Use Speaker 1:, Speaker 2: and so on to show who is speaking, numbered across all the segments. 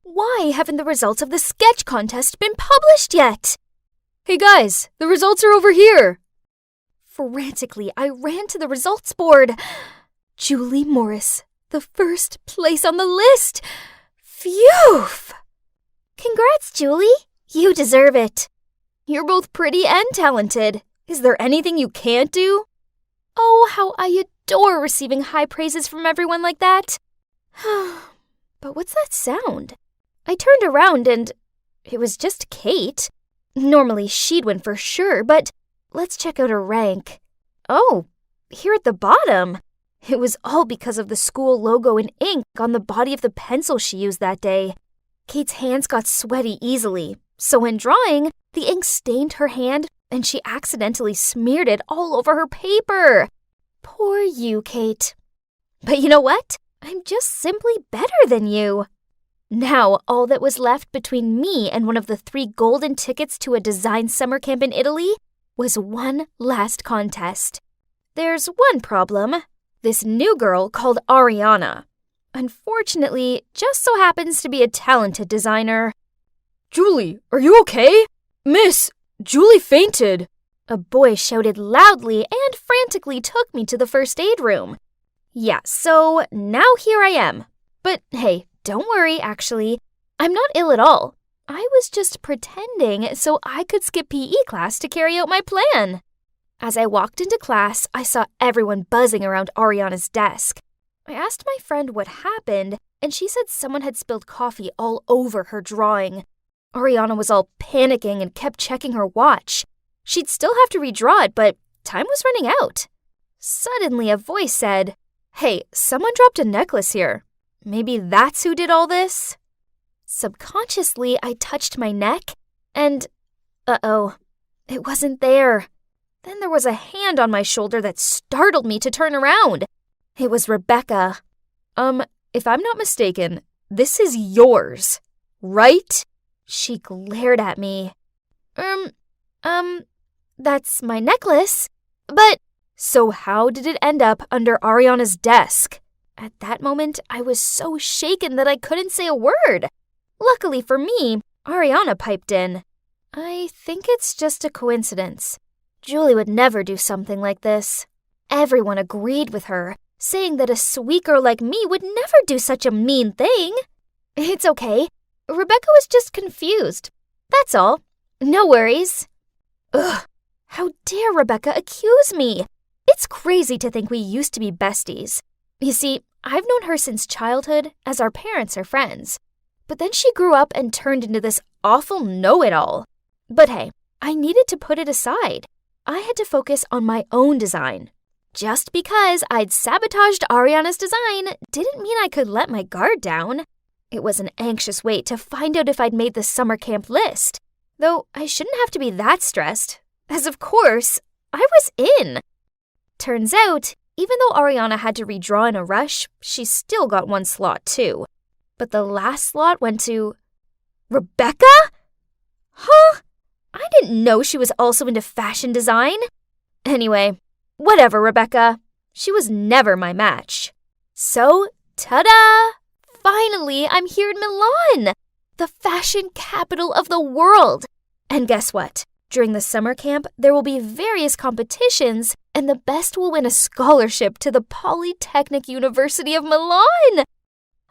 Speaker 1: Why haven't the results of the sketch contest been published yet?
Speaker 2: Hey guys, the results are over here.
Speaker 1: Frantically, I ran to the results board. Julie Morris, the first place on the list. Phew! Congrats, Julie. You deserve it. You're both pretty and talented. Is there anything you can't do? Oh, how I adore receiving high praises from everyone like that. But what's that sound? I turned around and it was just Kate. Normally she'd win for sure, but let's check out her rank. Oh, here at the bottom. It was all because of the school logo in ink on the body of the pencil she used that day. Kate's hands got sweaty easily, so when drawing, the ink stained her hand and she accidentally smeared it all over her paper. Poor you, Kate. But you know what? I'm just simply better than you. Now, all that was left between me and one of the 3 golden tickets to a design summer camp in Italy was one last contest. There's one problem. This new girl called Ariana. Unfortunately, just so happens to be a talented designer.
Speaker 2: Julie, are you okay? Miss, Julie fainted.
Speaker 1: A boy shouted loudly and frantically took me to the first aid room. Yeah, so now here I am. But hey, don't worry, actually. I'm not ill at all. I was just pretending so I could skip PE class to carry out my plan. As I walked into class, I saw everyone buzzing around Ariana's desk. I asked my friend what happened, and she said someone had spilled coffee all over her drawing. Ariana was all panicking and kept checking her watch. She'd still have to redraw it, but time was running out. Suddenly, a voice said, "Hey, someone dropped a necklace here. Maybe that's who did all this?" Subconsciously, I touched my neck, and uh-oh, it wasn't there. Then there was a hand on my shoulder that startled me to turn around. It was Rebecca.
Speaker 2: If I'm not mistaken, this is yours, right?
Speaker 1: She glared at me. That's my necklace, but... So how did it end up under Ariana's desk? At that moment, I was so shaken that I couldn't say a word. Luckily for me, Ariana piped in. I think it's just a coincidence. Julie would never do something like this. Everyone agreed with her, saying that a sweet girl like me would never do such a mean thing. It's okay. Rebecca was just confused. That's all. No worries. Ugh, how dare Rebecca accuse me? It's crazy to think we used to be besties. You see, I've known her since childhood, as our parents are friends. But then she grew up and turned into this awful know-it-all. But hey, I needed to put it aside. I had to focus on my own design. Just because I'd sabotaged Ariana's design didn't mean I could let my guard down. It was an anxious wait to find out if I'd made the summer camp list. Though I shouldn't have to be that stressed, as of course, I was in. Turns out, even though Ariana had to redraw in a rush, she still got one slot too. But the last slot went to... Rebecca? Huh? I didn't know she was also into fashion design. Anyway, whatever, Rebecca. She was never my match. So, ta-da! Finally, I'm here in Milan, the fashion capital of the world. And guess what? During the summer camp, there will be various competitions, and the best will win a scholarship to the Polytechnic University of Milan.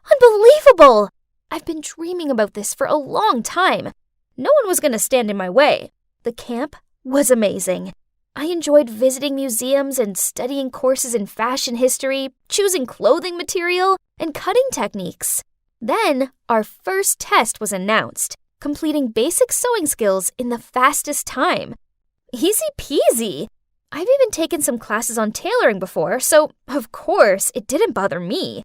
Speaker 1: Unbelievable! I've been dreaming about this for a long time. No one was going to stand in my way. The camp was amazing. I enjoyed visiting museums and studying courses in fashion history, choosing clothing material, and cutting techniques. Then, our first test was announced, completing basic sewing skills in the fastest time. Easy peasy! I've even taken some classes on tailoring before, so of course it didn't bother me.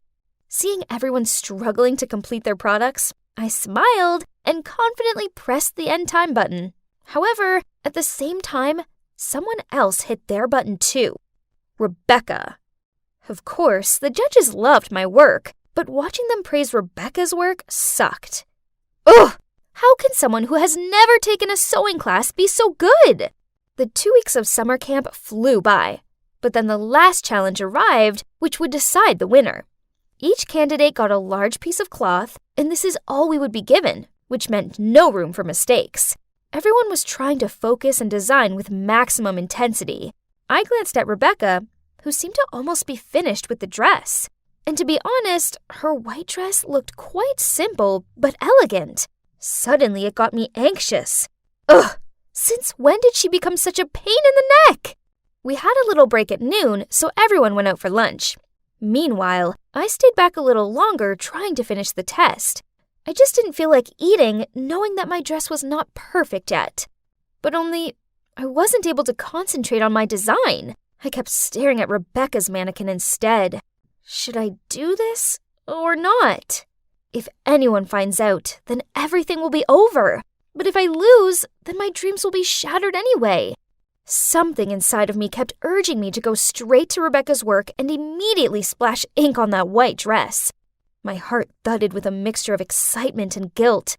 Speaker 1: Seeing everyone struggling to complete their products, I smiled and confidently pressed the end time button. However, at the same time, someone else hit their button too. Rebecca. Of course, the judges loved my work, but watching them praise Rebecca's work sucked. Ugh! How can someone who has never taken a sewing class be so good? The 2 weeks of summer camp flew by, but then the last challenge arrived, which would decide the winner. Each candidate got a large piece of cloth, and this is all we would be given, which meant no room for mistakes. Everyone was trying to focus and design with maximum intensity. I glanced at Rebecca, who seemed to almost be finished with the dress. And to be honest, her white dress looked quite simple but elegant. Suddenly, it got me anxious. Ugh! Since when did she become such a pain in the neck? We had a little break at noon, so everyone went out for lunch. Meanwhile, I stayed back a little longer trying to finish the test. I just didn't feel like eating, knowing that my dress was not perfect yet. But only, I wasn't able to concentrate on my design. I kept staring at Rebecca's mannequin instead. Should I do this or not? If anyone finds out, then everything will be over. But if I lose, then my dreams will be shattered anyway. Something inside of me kept urging me to go straight to Rebecca's work and immediately splash ink on that white dress. My heart thudded with a mixture of excitement and guilt.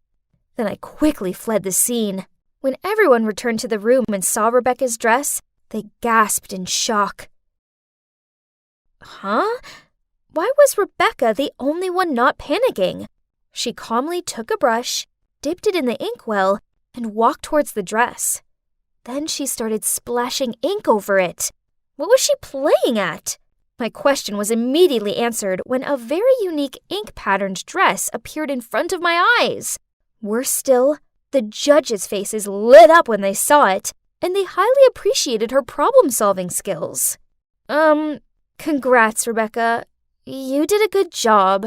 Speaker 1: Then I quickly fled the scene. When everyone returned to the room and saw Rebecca's dress, they gasped in shock. Huh? Why was Rebecca the only one not panicking? She calmly took a brush, dipped it in the inkwell, and walked towards the dress. Then she started splashing ink over it. What was she playing at? My question was immediately answered when a very unique ink-patterned dress appeared in front of my eyes. Worse still, the judges' faces lit up when they saw it, and they highly appreciated her problem-solving skills. Congrats, Rebecca. You did a good job.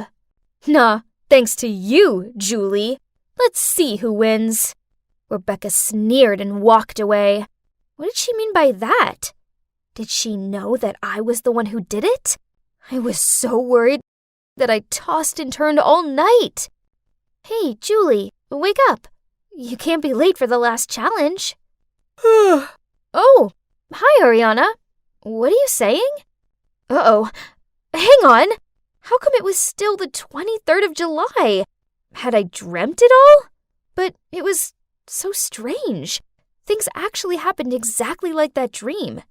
Speaker 1: Nah, thanks to you, Julie. Let's see who wins. Rebecca sneered and walked away. What did she mean by that? Did she know that I was the one who did it? I was so worried that I tossed and turned all night. Hey, Julie, wake up. You can't be late for the last challenge. Oh, hi, Ariana. What are you saying? Uh-oh. Hang on. How come it was still the 23rd of July? Had I dreamt it all? But it was so strange. Things actually happened exactly like that dream.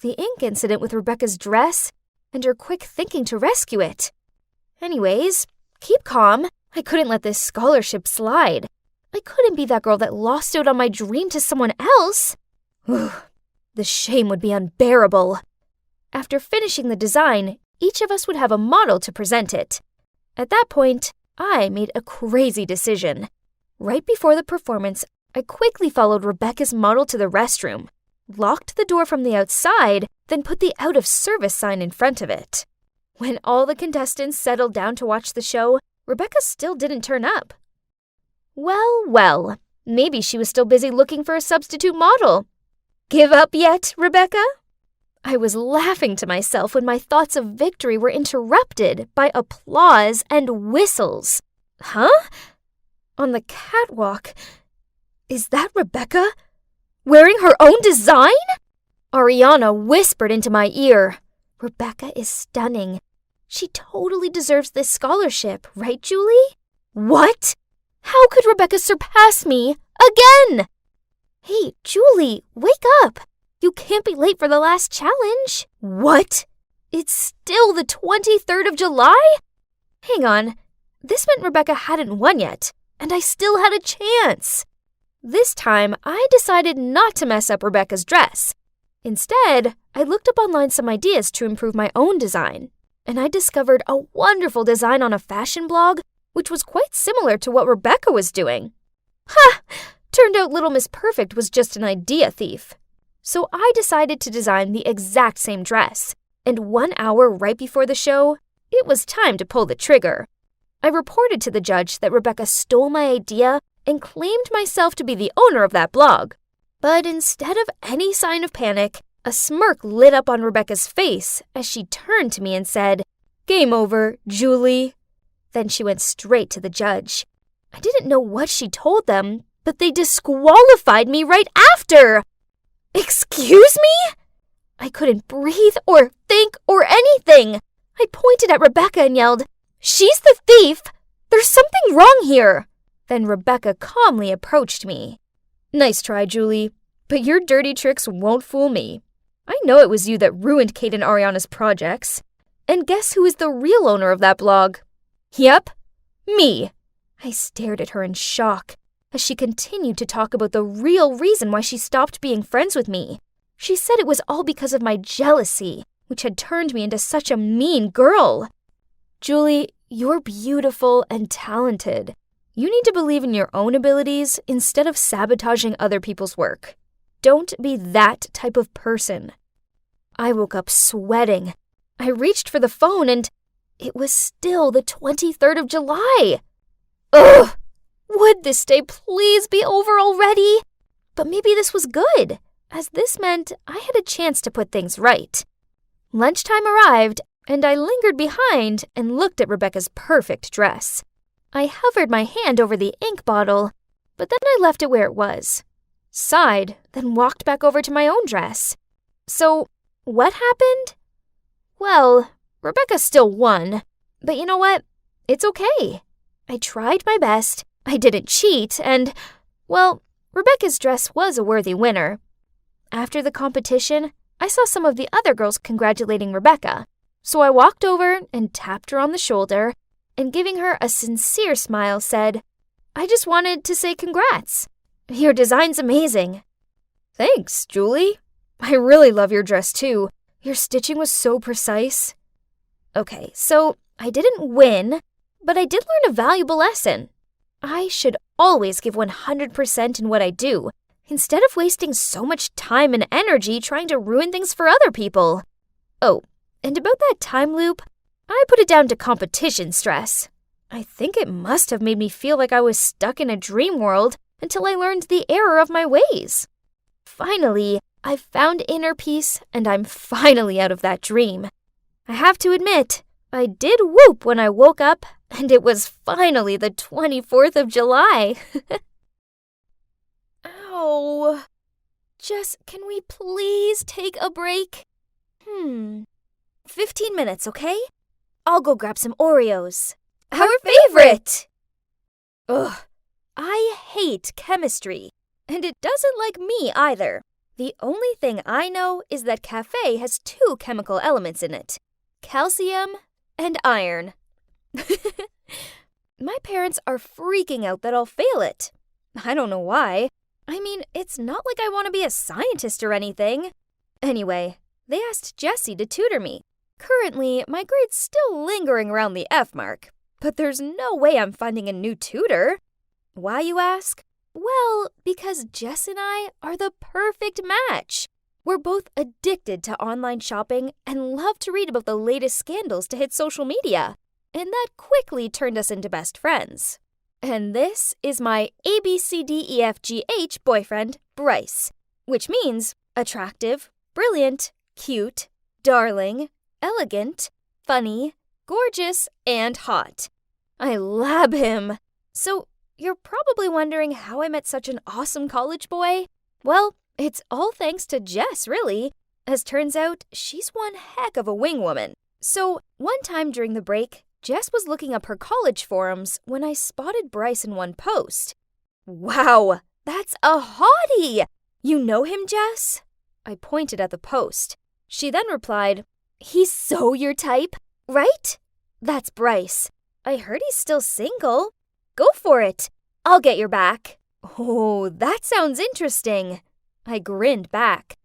Speaker 1: The ink incident with Rebecca's dress, and her quick thinking to rescue it. Anyways, keep calm. I couldn't let this scholarship slide. I couldn't be that girl that lost out on my dream to someone else. The shame would be unbearable. After finishing the design, each of us would have a model to present it. At that point, I made a crazy decision. Right before the performance, I quickly followed Rebecca's model to the restroom, locked the door from the outside, then put the out of service sign in front of it. When all the contestants settled down to watch the show, Rebecca still didn't turn up. Well, maybe she was still busy looking for a substitute model. Give up yet, Rebecca? I was laughing to myself when my thoughts of victory were interrupted by applause and whistles. Huh? On the catwalk. Is that Rebecca? Wearing her own design? Ariana whispered into my ear. Rebecca is stunning. She totally deserves this scholarship, right, Julie? What? How could Rebecca surpass me again? Hey, Julie, wake up. You can't be late for the last challenge. What? It's still the 23rd of July? Hang on. This meant Rebecca hadn't won yet, and I still had a chance. This time, I decided not to mess up Rebecca's dress. Instead, I looked up online some ideas to improve my own design, and I discovered a wonderful design on a fashion blog, which was quite similar to what Rebecca was doing. Ha! Turned out Little Miss Perfect was just an idea thief. So I decided to design the exact same dress, and 1 hour right before the show, it was time to pull the trigger. I reported to the judge that Rebecca stole my idea and claimed myself to be the owner of that blog. But instead of any sign of panic, a smirk lit up on Rebecca's face as she turned to me and said, "Game over, Julie." Then she went straight to the judge. I didn't know what she told them, but they disqualified me right after. Excuse me? I couldn't breathe or think or anything. I pointed at Rebecca and yelled, "She's the thief! There's something wrong here!" Then Rebecca calmly approached me. "Nice try, Julie, but your dirty tricks won't fool me. I know it was you that ruined Kate and Ariana's projects.
Speaker 2: And guess who is the real owner of that blog? Yep, me. I stared at her in shock as she continued to talk about the real reason why she stopped being friends with me. She said it was all because of my jealousy, which had turned me into such a mean girl. Julie, you're beautiful and talented. You need to believe in your own abilities instead of sabotaging other people's work. Don't be that type of person. I woke up sweating. I reached for the phone and it was still the 23rd of July. Ugh! Would this day please be over already? But maybe this was good, as this meant I had a chance to put things right. Lunchtime arrived, and I lingered behind and looked at Rebecca's perfect dress. I hovered my hand over the ink bottle, but then I left it where it was. Sighed, then walked back over to my own dress. So, what happened? Well, Rebecca still won, but you know what? It's okay. I tried my best, I didn't cheat, and, well, Rebecca's dress was a worthy winner. After the competition, I saw some of the other girls congratulating Rebecca, so I walked over and tapped her on the shoulder, and giving her a sincere smile said, I just wanted to say congrats. Your design's amazing. Thanks, Julie. I really love your dress too. Your stitching was so precise. Okay, so I didn't win, but I did learn a valuable lesson. I should always give 100% in what I do, instead of wasting so much time and energy trying to ruin things for other people. Oh, and about that time loop, I put it down to competition stress. I think it must have made me feel like I was stuck in a dream world until I learned the error of my ways. Finally, I've found inner peace, and I'm finally out of that dream. I have to admit, I did whoop when I woke up, and it was finally the 24th of July. Ow. Jess, can we please take a break? 15 minutes, okay? I'll go grab some Oreos. Our favorite! Ugh, I hate chemistry, and it doesn't like me either. The only thing I know is that cafe has 2 chemical elements in it, calcium and iron. My parents are freaking out that I'll fail it. I don't know why. I mean, it's not like I want to be a scientist or anything. Anyway, they asked Jessie to tutor me. Currently, my grade's still lingering around the F mark, but there's no way I'm finding a new tutor. Why, you ask? Well, because Jess and I are the perfect match. We're both addicted to online shopping and love to read about the latest scandals to hit social media. And that quickly turned us into best friends. And this is my ABCDEFGH boyfriend, Bryce, which means attractive, brilliant, cute, darling, elegant, funny, gorgeous, and hot. I love him. So, you're probably wondering how I met such an awesome college boy? Well, it's all thanks to Jess, really. As turns out, she's one heck of a wingwoman. So, one time during the break, Jess was looking up her college forums when I spotted Bryce in one post. Wow, that's a hottie! You know him, Jess? I pointed at the post. She then replied, He's so your type, right? That's Bryce. I heard he's still single. Go for it. I'll get your back. Oh, that sounds interesting. I grinned back.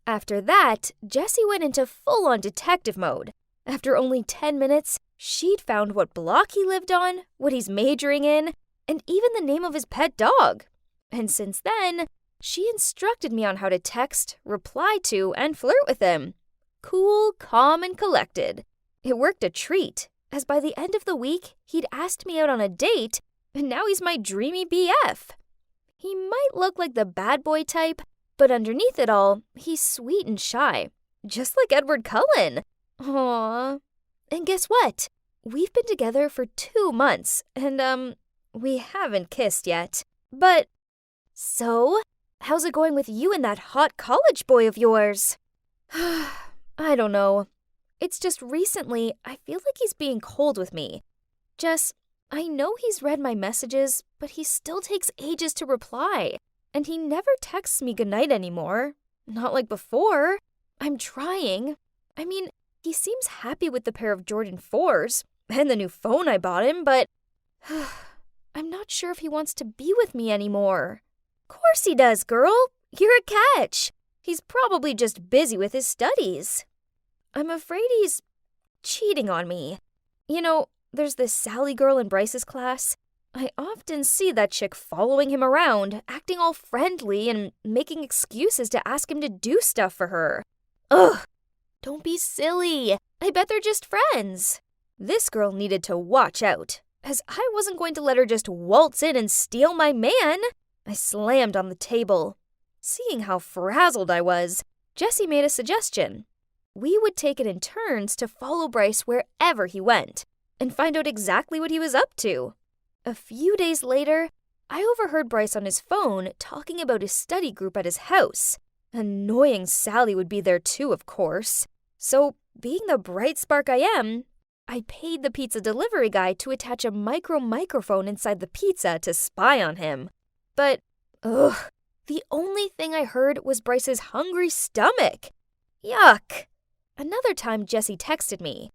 Speaker 2: After that, Jessie went into full-on detective mode. After only 10 minutes, she'd found what block he lived on, what he's majoring in, and even the name of his pet dog. And since then, she instructed me on how to text, reply to, and flirt with him. Cool, calm, and collected. It worked a treat, as by the end of the week, he'd asked me out on a date, and now he's my dreamy BF. He might look like the bad boy type, but underneath it all, he's sweet and shy, just like Edward Cullen. Aww. And guess what? We've been together for 2 months, and, we haven't kissed yet. But, so, how's it going with you and that hot college boy of yours? I don't know. It's just recently, I feel like he's being cold with me. Jess, I know he's read my messages, but he still takes ages to reply. And he never texts me goodnight anymore. Not like before. I'm trying. I mean, He seems happy with the pair of Jordan 4s and the new phone I bought him, but I'm not sure if he wants to be with me anymore. Course he does, girl. You're a catch. He's probably just busy with his studies. I'm afraid he's cheating on me. You know, there's this Sally girl in Bryce's class. I often see that chick following him around, acting all friendly and making excuses to ask him to do stuff for her. Ugh! Don't be silly. I bet they're just friends. This girl needed to watch out, as I wasn't going to let her just waltz in and steal my man. I slammed on the table. Seeing how frazzled I was, Jessie made a suggestion. We would take it in turns to follow Bryce wherever he went and find out exactly what he was up to. A few days later, I overheard Bryce on his phone talking about his study group at his house. Annoying Sally would be there too, of course. So, being the bright spark I am, I paid the pizza delivery guy to attach a microphone inside the pizza to spy on him. But, the only thing I heard was Bryce's hungry stomach. Yuck! Another time Jessie texted me.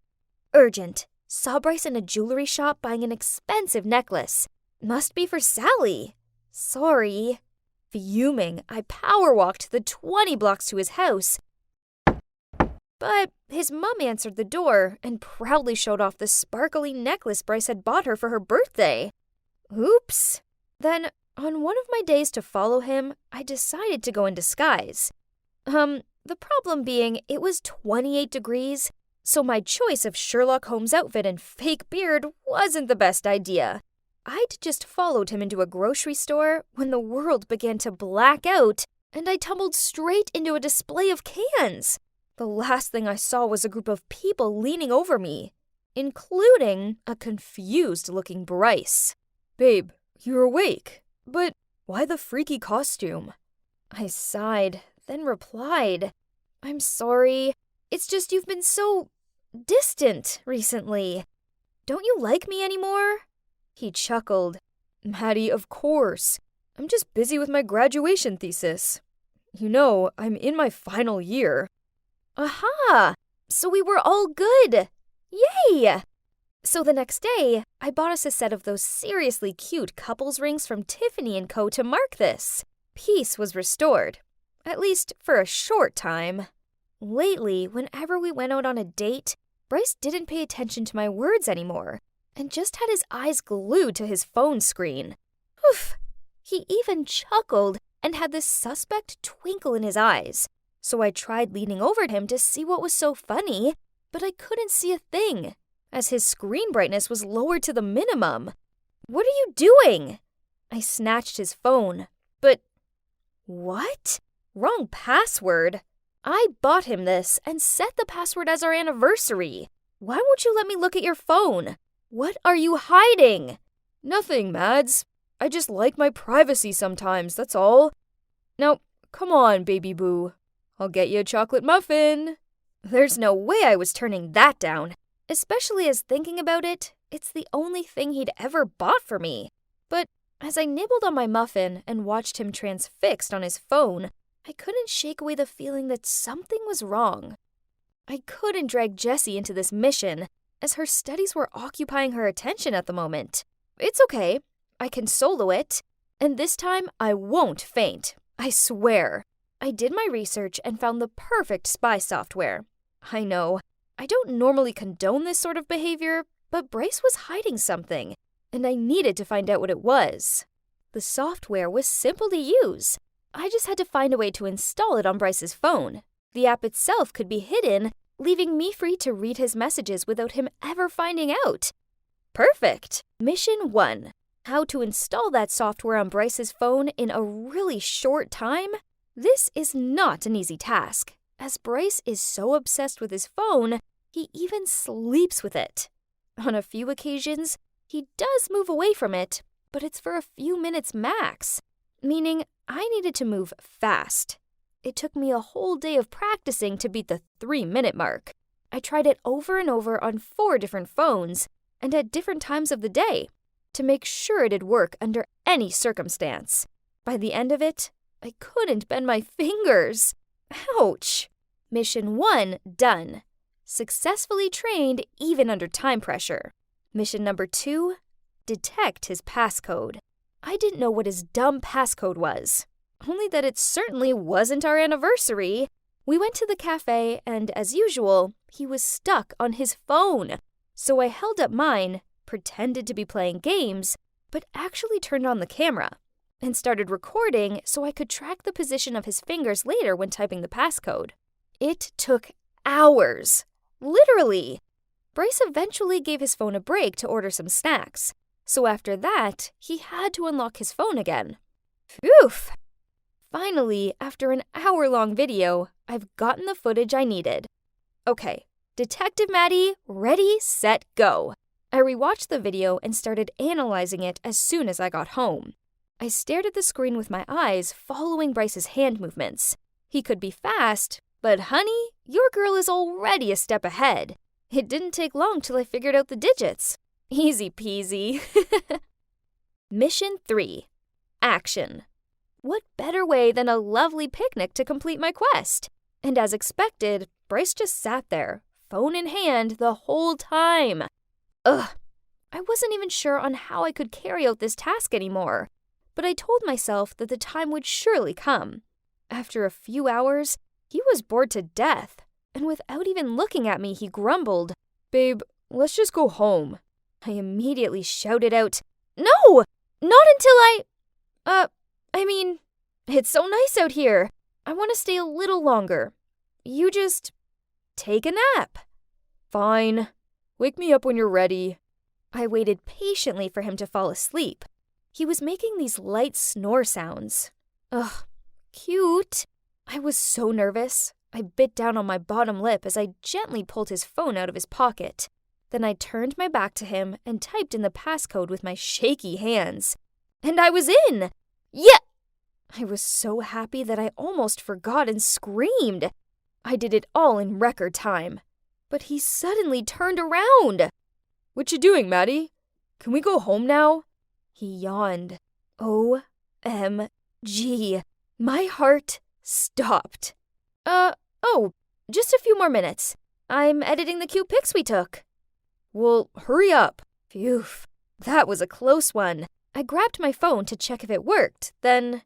Speaker 2: Urgent. Saw Bryce in a jewelry shop buying an expensive necklace. Must be for Sally. Sorry. Fuming, I power walked the 20 blocks to his house. But his mom answered the door and proudly showed off the sparkly necklace Bryce had bought her for her birthday. Oops. Then, on one of my days to follow him, I decided to go in disguise. The problem being it was 28 degrees, so my choice of Sherlock Holmes outfit and fake beard wasn't the best idea. I'd just followed him into a grocery store when the world began to black out, and I tumbled straight into a display of cans. The last thing I saw was a group of people leaning over me, including a confused-looking Bryce. Babe, you're awake, but why the freaky costume? I sighed, then replied, I'm sorry. It's just you've been so distant recently. Don't you like me anymore? He chuckled. Maddie, of course. I'm just busy with my graduation thesis. You know, I'm in my final year. Aha! So we were all good. Yay! So the next day, I bought us a set of those seriously cute couples rings from Tiffany & Co. to mark this. Peace was restored. At least for a short time. Lately, whenever we went out on a date, Bryce didn't pay attention to my words anymore and just had his eyes glued to his phone screen. Oof! He even chuckled and had this suspect twinkle in his eyes. So I tried leaning over him to see what was so funny, but I couldn't see a thing, as his screen brightness was lowered to the minimum. What are you doing? I snatched his phone, but... What? Wrong password. I bought him this and set the password as our anniversary. Why won't you let me look at your phone? What are you hiding? Nothing, Mads. I just like my privacy sometimes, that's all. Now, come on, baby boo. I'll get you a chocolate muffin. There's no way I was turning that down, especially as thinking about it, it's the only thing he'd ever bought for me. But as I nibbled on my muffin and watched him transfixed on his phone, I couldn't shake away the feeling that something was wrong. I couldn't drag Jessie into this mission, as her studies were occupying her attention at the moment. It's okay. I can solo it. And this time, I won't faint. I swear. I did my research and found the perfect spy software. I know, I don't normally condone this sort of behavior, but Bryce was hiding something, and I needed to find out what it was. The software was simple to use. I just had to find a way to install it on Bryce's phone. The app itself could be hidden, leaving me free to read his messages without him ever finding out. Perfect! Mission 1. How to install that software on Bryce's phone in a really short time? This is not an easy task, as Bryce is so obsessed with his phone, he even sleeps with it. On a few occasions, he does move away from it, but it's for a few minutes max, meaning I needed to move fast. It took me a whole day of practicing to beat the 3-minute mark. I tried it over and over on 4 different phones and at different times of the day to make sure it'd work under any circumstance. By the end of it, I couldn't bend my fingers. Ouch! Mission 1 done. successfully trained even under time pressure. Mission number 2, detect his passcode. I didn't know what his dumb passcode was, only that it certainly wasn't our anniversary. We went to the cafe and, as usual, he was stuck on his phone. So I held up mine, pretended to be playing games, but actually turned on the camera and started recording so I could track the position of his fingers later when typing the passcode. It took hours. Literally. Bryce eventually gave his phone a break to order some snacks, so after that, he had to unlock his phone again. Phew! Finally, after an hour-long video, I've gotten the footage I needed. Okay, Detective Maddie, ready, set, go. I rewatched the video and started analyzing it as soon as I got home. I stared at the screen with my eyes, following Bryce's hand movements. He could be fast, but honey, your girl is already a step ahead. It didn't take long till I figured out the digits. Easy peasy. Mission 3. Action. What better way than a lovely picnic to complete my quest? And as expected, Bryce just sat there, phone in hand, the whole time. Ugh. I wasn't even sure on how I could carry out this task anymore, but I told myself that the time would surely come. After a few hours, he was bored to death, and without even looking at me, he grumbled, "Babe, let's just go home." I immediately shouted out, "No! Not until it's so nice out here. I want to stay a little longer. You just take a nap." "Fine. Wake me up when you're ready." I waited patiently for him to fall asleep. He was making these light snore sounds. Ugh, cute. I was so nervous. I bit down on my bottom lip as I gently pulled his phone out of his pocket. Then I turned my back to him and typed in the passcode with my shaky hands. And I was in! Yeah! I was so happy that I almost forgot and screamed. I did it all in record time. But he suddenly turned around. "What you doing, Maddie? Can we go home now?" He yawned. OMG. My heart stopped. Just a few more minutes. I'm editing the cute pics we took." "Well, hurry up." Phew, that was a close one. I grabbed my phone to check if it worked, then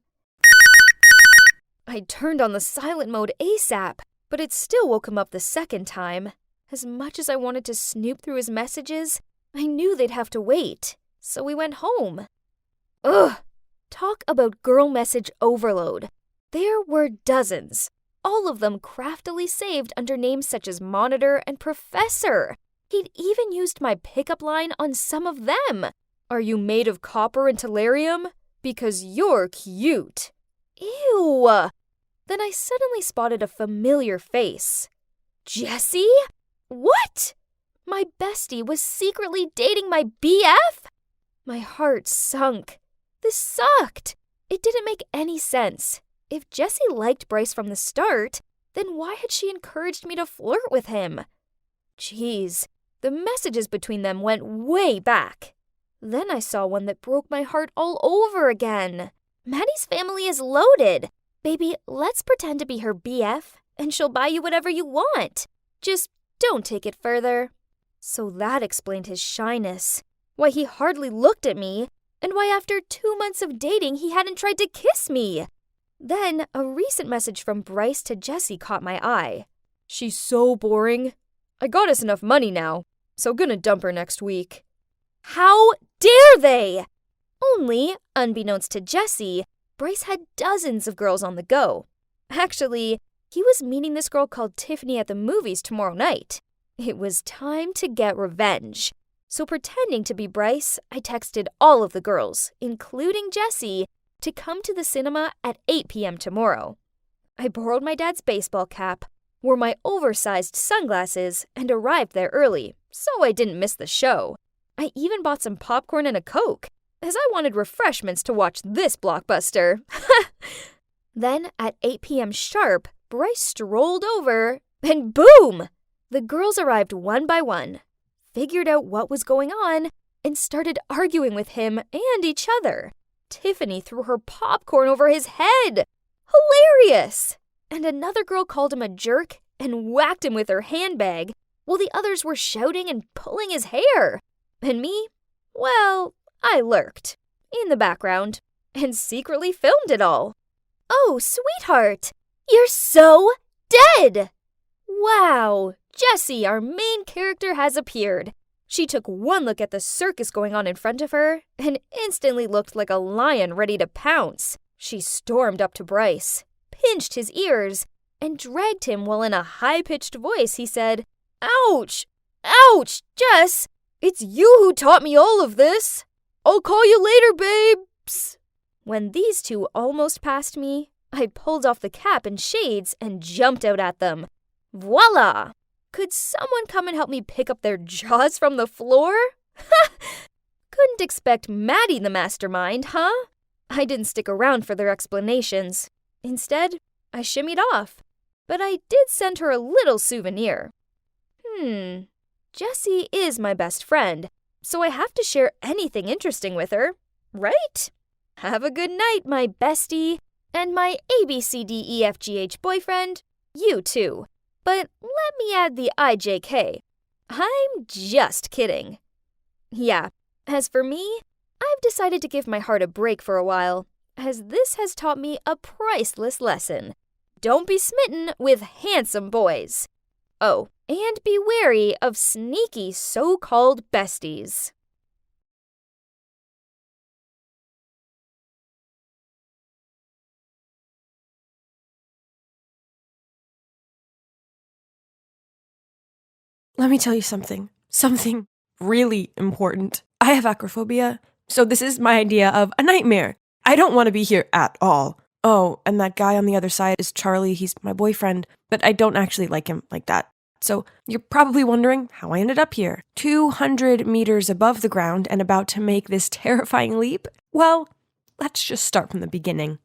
Speaker 2: I turned on the silent mode ASAP, but it still woke him up the second time. As much as I wanted to snoop through his messages, I knew they'd have to wait, so we went home. Ugh! Talk about girl message overload. There were dozens, all of them craftily saved under names such as Monitor and Professor. He'd even used my pickup line on some of them. "Are you made of copper and tellurium? Because you're cute." Ew! Then I suddenly spotted a familiar face. Jessie? What? My bestie was secretly dating my BF? My heart sunk. This sucked. It didn't make any sense. If Jessie liked Bryce from the start, then why had she encouraged me to flirt with him? Jeez, the messages between them went way back. Then I saw one that broke my heart all over again. "Maddie's family is loaded. Baby, let's pretend to be her BF, and she'll buy you whatever you want. Just don't take it further." So that explained his shyness, why he hardly looked at me, and why after 2 months of dating he hadn't tried to kiss me. Then a recent message from Bryce to Jessie caught my eye. "She's so boring. I got us enough money now, so gonna dump her next week." How dare they? Only, unbeknownst to Jessie, Bryce had dozens of girls on the go. Actually, he was meeting this girl called Tiffany at the movies tomorrow night. It was time to get revenge. So pretending to be Bryce, I texted all of the girls, including Jessie, to come to the cinema at 8 p.m. tomorrow. I borrowed my dad's baseball cap, wore my oversized sunglasses, and arrived there early, so I didn't miss the show. I even bought some popcorn and a Coke, as I wanted refreshments to watch this blockbuster. Then, at 8 p.m. sharp, Bryce strolled over, and boom! The girls arrived one by one, figured out what was going on, and started arguing with him and each other. Tiffany threw her popcorn over his head. Hilarious! And another girl called him a jerk and whacked him with her handbag, while the others were shouting and pulling his hair. And me? Well, I lurked in the background and secretly filmed it all.
Speaker 1: Oh, sweetheart, you're so dead!
Speaker 2: Wow, Jessie, our main character, has appeared. She took one look at the circus going on in front of her and instantly looked like a lion ready to pounce. She stormed up to Bryce, pinched his ears, and dragged him while in a high-pitched voice he said, "Ouch! Ouch, Jess! It's you who taught me all of this! I'll call you later, babes!" When these two almost passed me, I pulled off the cap and shades and jumped out at them. Voila! Could someone come and help me pick up their jaws from the floor? Couldn't expect Maddie the mastermind, huh? I didn't stick around for their explanations. Instead, I shimmied off. But I did send her a little souvenir. Jessie is my best friend, so I have to share anything interesting with her, right? Have a good night, my bestie, and my ABCDEFGH boyfriend, you too. But let me add the IJK. I'm just kidding. Yeah, as for me, I've decided to give my heart a break for a while, as this has taught me a priceless lesson. Don't be smitten with handsome boys. Oh, and be wary of sneaky so-called besties.
Speaker 3: Let me tell you something. Something really important. I have acrophobia, so this is my idea of a nightmare. I don't want to be here at all. Oh, and that guy on the other side is Charlie. He's my boyfriend, but I don't actually like him like that. So you're probably wondering how I ended up here. 200 meters above the ground and about to make this terrifying leap? Well, let's just start from the beginning.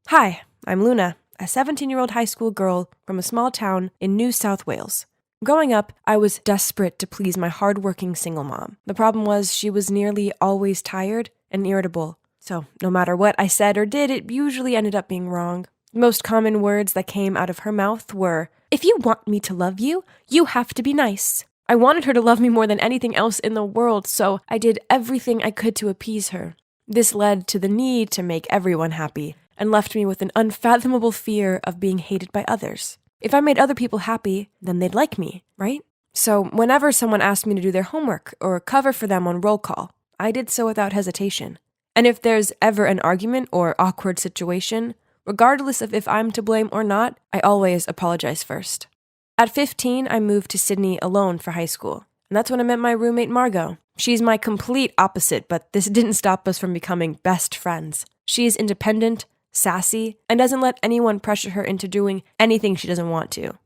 Speaker 3: Hi, I'm Luna, a 17-year-old high school girl from a small town in New South Wales. Growing up, I was desperate to please my hardworking single mom. The problem was she was nearly always tired and irritable. So no matter what I said or did, it usually ended up being wrong. The most common words that came out of her mouth were, "If you want me to love you, you have to be nice." I wanted her to love me more than anything else in the world, so I did everything I could to appease her. This led to the need to make everyone happy, and left me with an unfathomable fear of being hated by others. If I made other people happy, then they'd like me, right? So whenever someone asked me to do their homework or cover for them on roll call, I did so without hesitation. And if there's ever an argument or awkward situation, regardless of if I'm to blame or not, I always apologize first. At 15, I moved to Sydney alone for high school, and that's when I met my roommate Margot. She's my complete opposite, but this didn't stop us from becoming best friends. She's independent, sassy, and doesn't let anyone pressure her into doing anything she doesn't want to.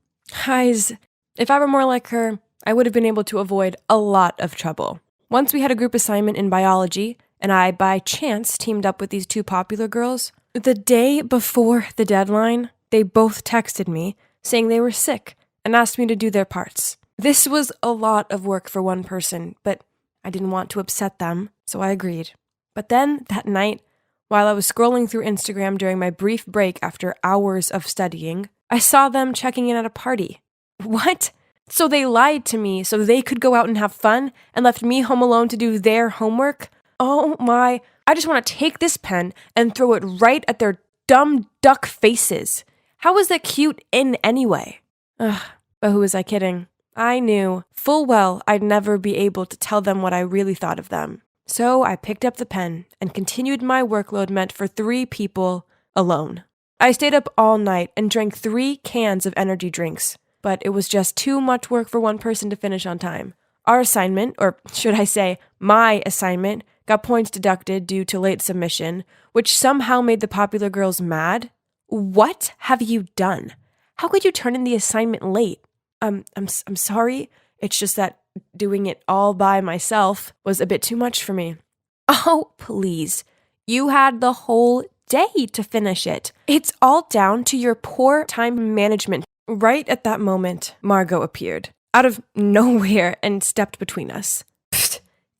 Speaker 3: Guys, if I were more like her, I would have been able to avoid a lot of trouble. Once we had a group assignment in biology, and I, by chance, teamed up with these two popular girls. The day before the deadline, they both texted me saying they were sick and asked me to do their parts. This was a lot of work for one person, but I didn't want to upset them, so I agreed. But then, that night, while I was scrolling through Instagram during my brief break after hours of studying, I saw them checking in at a party. What? So they lied to me so they could go out and have fun and left me home alone to do their homework? Oh my, I just want to take this pen and throw it right at their dumb duck faces. How is that cute in anyway? Ugh, but who was I kidding? I knew full well I'd never be able to tell them what I really thought of them. So I picked up the pen and continued my workload meant for 3 people alone. I stayed up all night and drank 3 cans of energy drinks, but it was just too much work for one person to finish on time. Our assignment, or should I say, my assignment, got points deducted due to late submission, which somehow made the popular girls mad. What have you done? How could you turn in the assignment late? I'm sorry. It's just that doing it all by myself was a bit too much for me. Oh, please. You had the whole day to finish it. It's all down to your poor time management. Right at that moment, Margot appeared, out of nowhere, and stepped between us.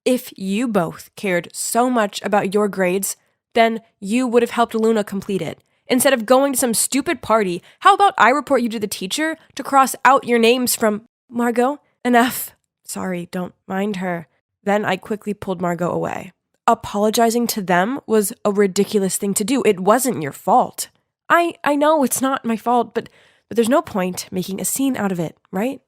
Speaker 3: If you both cared so much about your grades, then you would have helped Luna complete it. Instead of going to some stupid party, how about I report you to the teacher to cross out your names from... Margot, Enough. Sorry, don't mind her. Then I quickly pulled Margot away. Apologizing to them was a ridiculous thing to do. It wasn't your fault. I know it's not my fault, but there's no point making a scene out of it, right?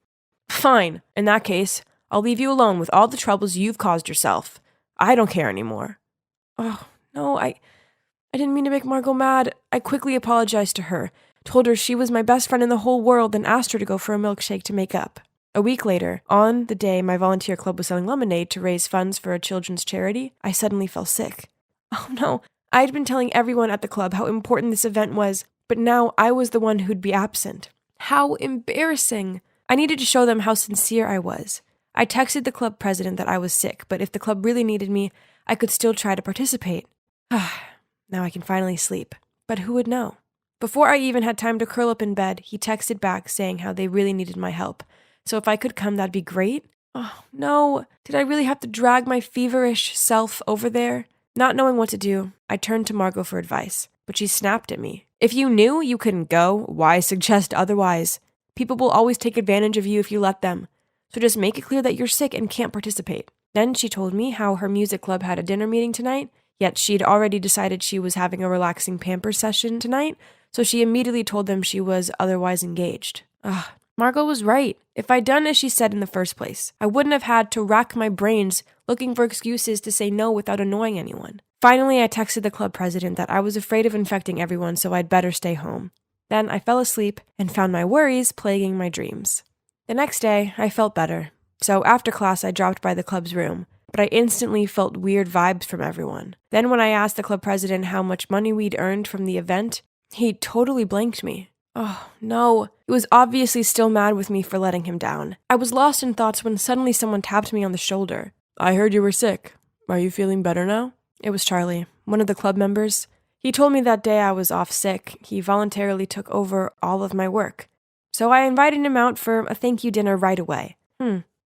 Speaker 3: Fine. In that case, I'll leave you alone with all the troubles you've caused yourself. I don't care anymore. Oh, no, I didn't mean to make Margot mad. I quickly apologized to her, told her she was my best friend in the whole world, and asked her to go for a milkshake to make up. A week later, on the day my volunteer club was selling lemonade to raise funds for a children's charity, I suddenly fell sick. Oh no, I'd been telling everyone at the club how important this event was, but now I was the one who'd be absent. How embarrassing. I needed to show them how sincere I was. I texted the club president that I was sick, but if the club really needed me, I could still try to participate. Now I can finally sleep. But who would know? Before I even had time to curl up in bed, he texted back saying how they really needed my help. So if I could come, that'd be great. Oh, no. Did I really have to drag my feverish self over there? Not knowing what to do, I turned to Margot for advice, but she snapped at me. If you knew you couldn't go, why suggest otherwise? People will always take advantage of you if you let them. So just make it clear that you're sick and can't participate. Then she told me how her music club had a dinner meeting tonight, yet she'd already decided she was having a relaxing pamper session tonight, so she immediately told them she was otherwise engaged. Margot was right. If I'd done as she said in the first place, I wouldn't have had to rack my brains looking for excuses to say no without annoying anyone. Finally, I texted the club president that I was afraid of infecting everyone, so I'd better stay home. Then I fell asleep and found my worries plaguing my dreams. The next day, I felt better. So after class, I dropped by the club's room, but I instantly felt weird vibes from everyone. Then when I asked the club president how much money we'd earned from the event, he totally blanked me. Oh, no. He was obviously still mad with me for letting him down. I was lost in thoughts when suddenly someone tapped me on the shoulder. I heard you were sick. Are you feeling better now? It was Charlie, one of the club members. He told me that day I was off sick. He voluntarily took over all of my work. So I invited him out for a thank you dinner right away.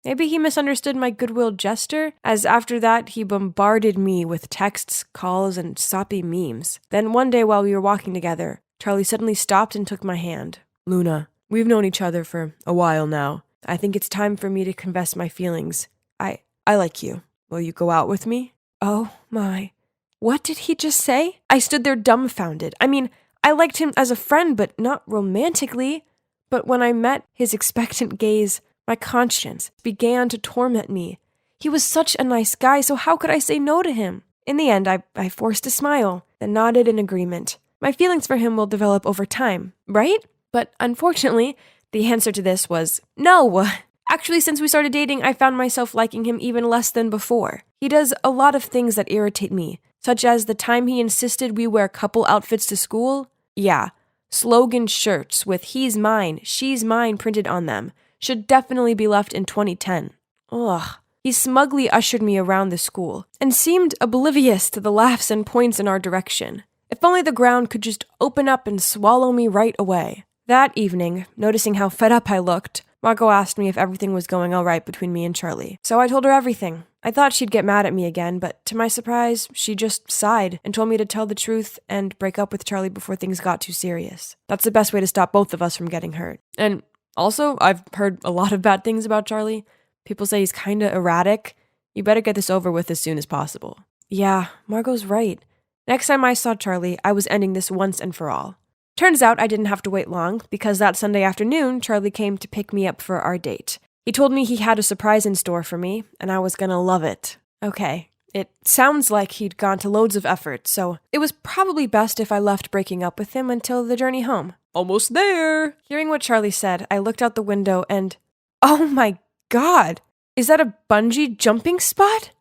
Speaker 3: Maybe he misunderstood my goodwill gesture, as after that he bombarded me with texts, calls, and soppy memes. Then one day while we were walking together, Charlie suddenly stopped and took my hand. Luna, we've known each other for a while now. I think it's time for me to confess my feelings. I like you. Will you go out with me? Oh my. What did he just say? I stood there dumbfounded. I mean, I liked him as a friend, but not romantically. But when I met his expectant gaze, my conscience began to torment me. He was such a nice guy, so how could I say no to him? In the end, I forced a smile, then nodded in agreement. My feelings for him will develop over time, right? But unfortunately, the answer to this was no. Actually, since we started dating, I found myself liking him even less than before. He does a lot of things that irritate me, such as the time he insisted we wear couple outfits to school. Yeah, slogan shirts with "he's mine, she's mine" printed on them should definitely be left in 2010. Ugh. He smugly ushered me around the school and seemed oblivious to the laughs and points in our direction. If only the ground could just open up and swallow me right away. That evening, noticing how fed up I looked, Margot asked me if everything was going all right between me and Charlie. So I told her everything. I thought she'd get mad at me again, but to my surprise, she just sighed and told me to tell the truth and break up with Charlie before things got too serious. That's the best way to stop both of us from getting hurt. And also, I've heard a lot of bad things about Charlie. People say he's kinda erratic. You better get this over with as soon as possible. Yeah, Margot's right. Next time I saw Charlie, I was ending this once and for all. Turns out I didn't have to wait long, because that Sunday afternoon, Charlie came to pick me up for our date. He told me he had a surprise in store for me, and I was gonna love it. Okay, it sounds like he'd gone to loads of effort, so it was probably best if I left breaking up with him until the journey home. Almost there! Hearing what Charlie said, I looked out the window and, oh my God! Is that a bungee jumping spot?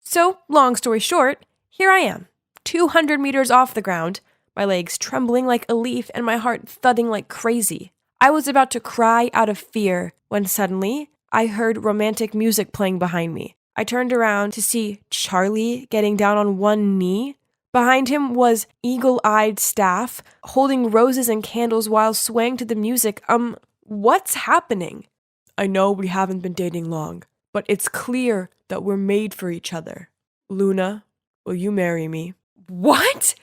Speaker 3: So, long story short, here I am. 200 meters off the ground, my legs trembling like a leaf and my heart thudding like crazy. I was about to cry out of fear when suddenly I heard romantic music playing behind me. I turned around to see Charlie getting down on one knee. Behind him was eagle-eyed staff holding roses and candles while swaying to the music. What's happening? I know we haven't been dating long, but it's clear that we're made for each other. Luna, will you marry me? What?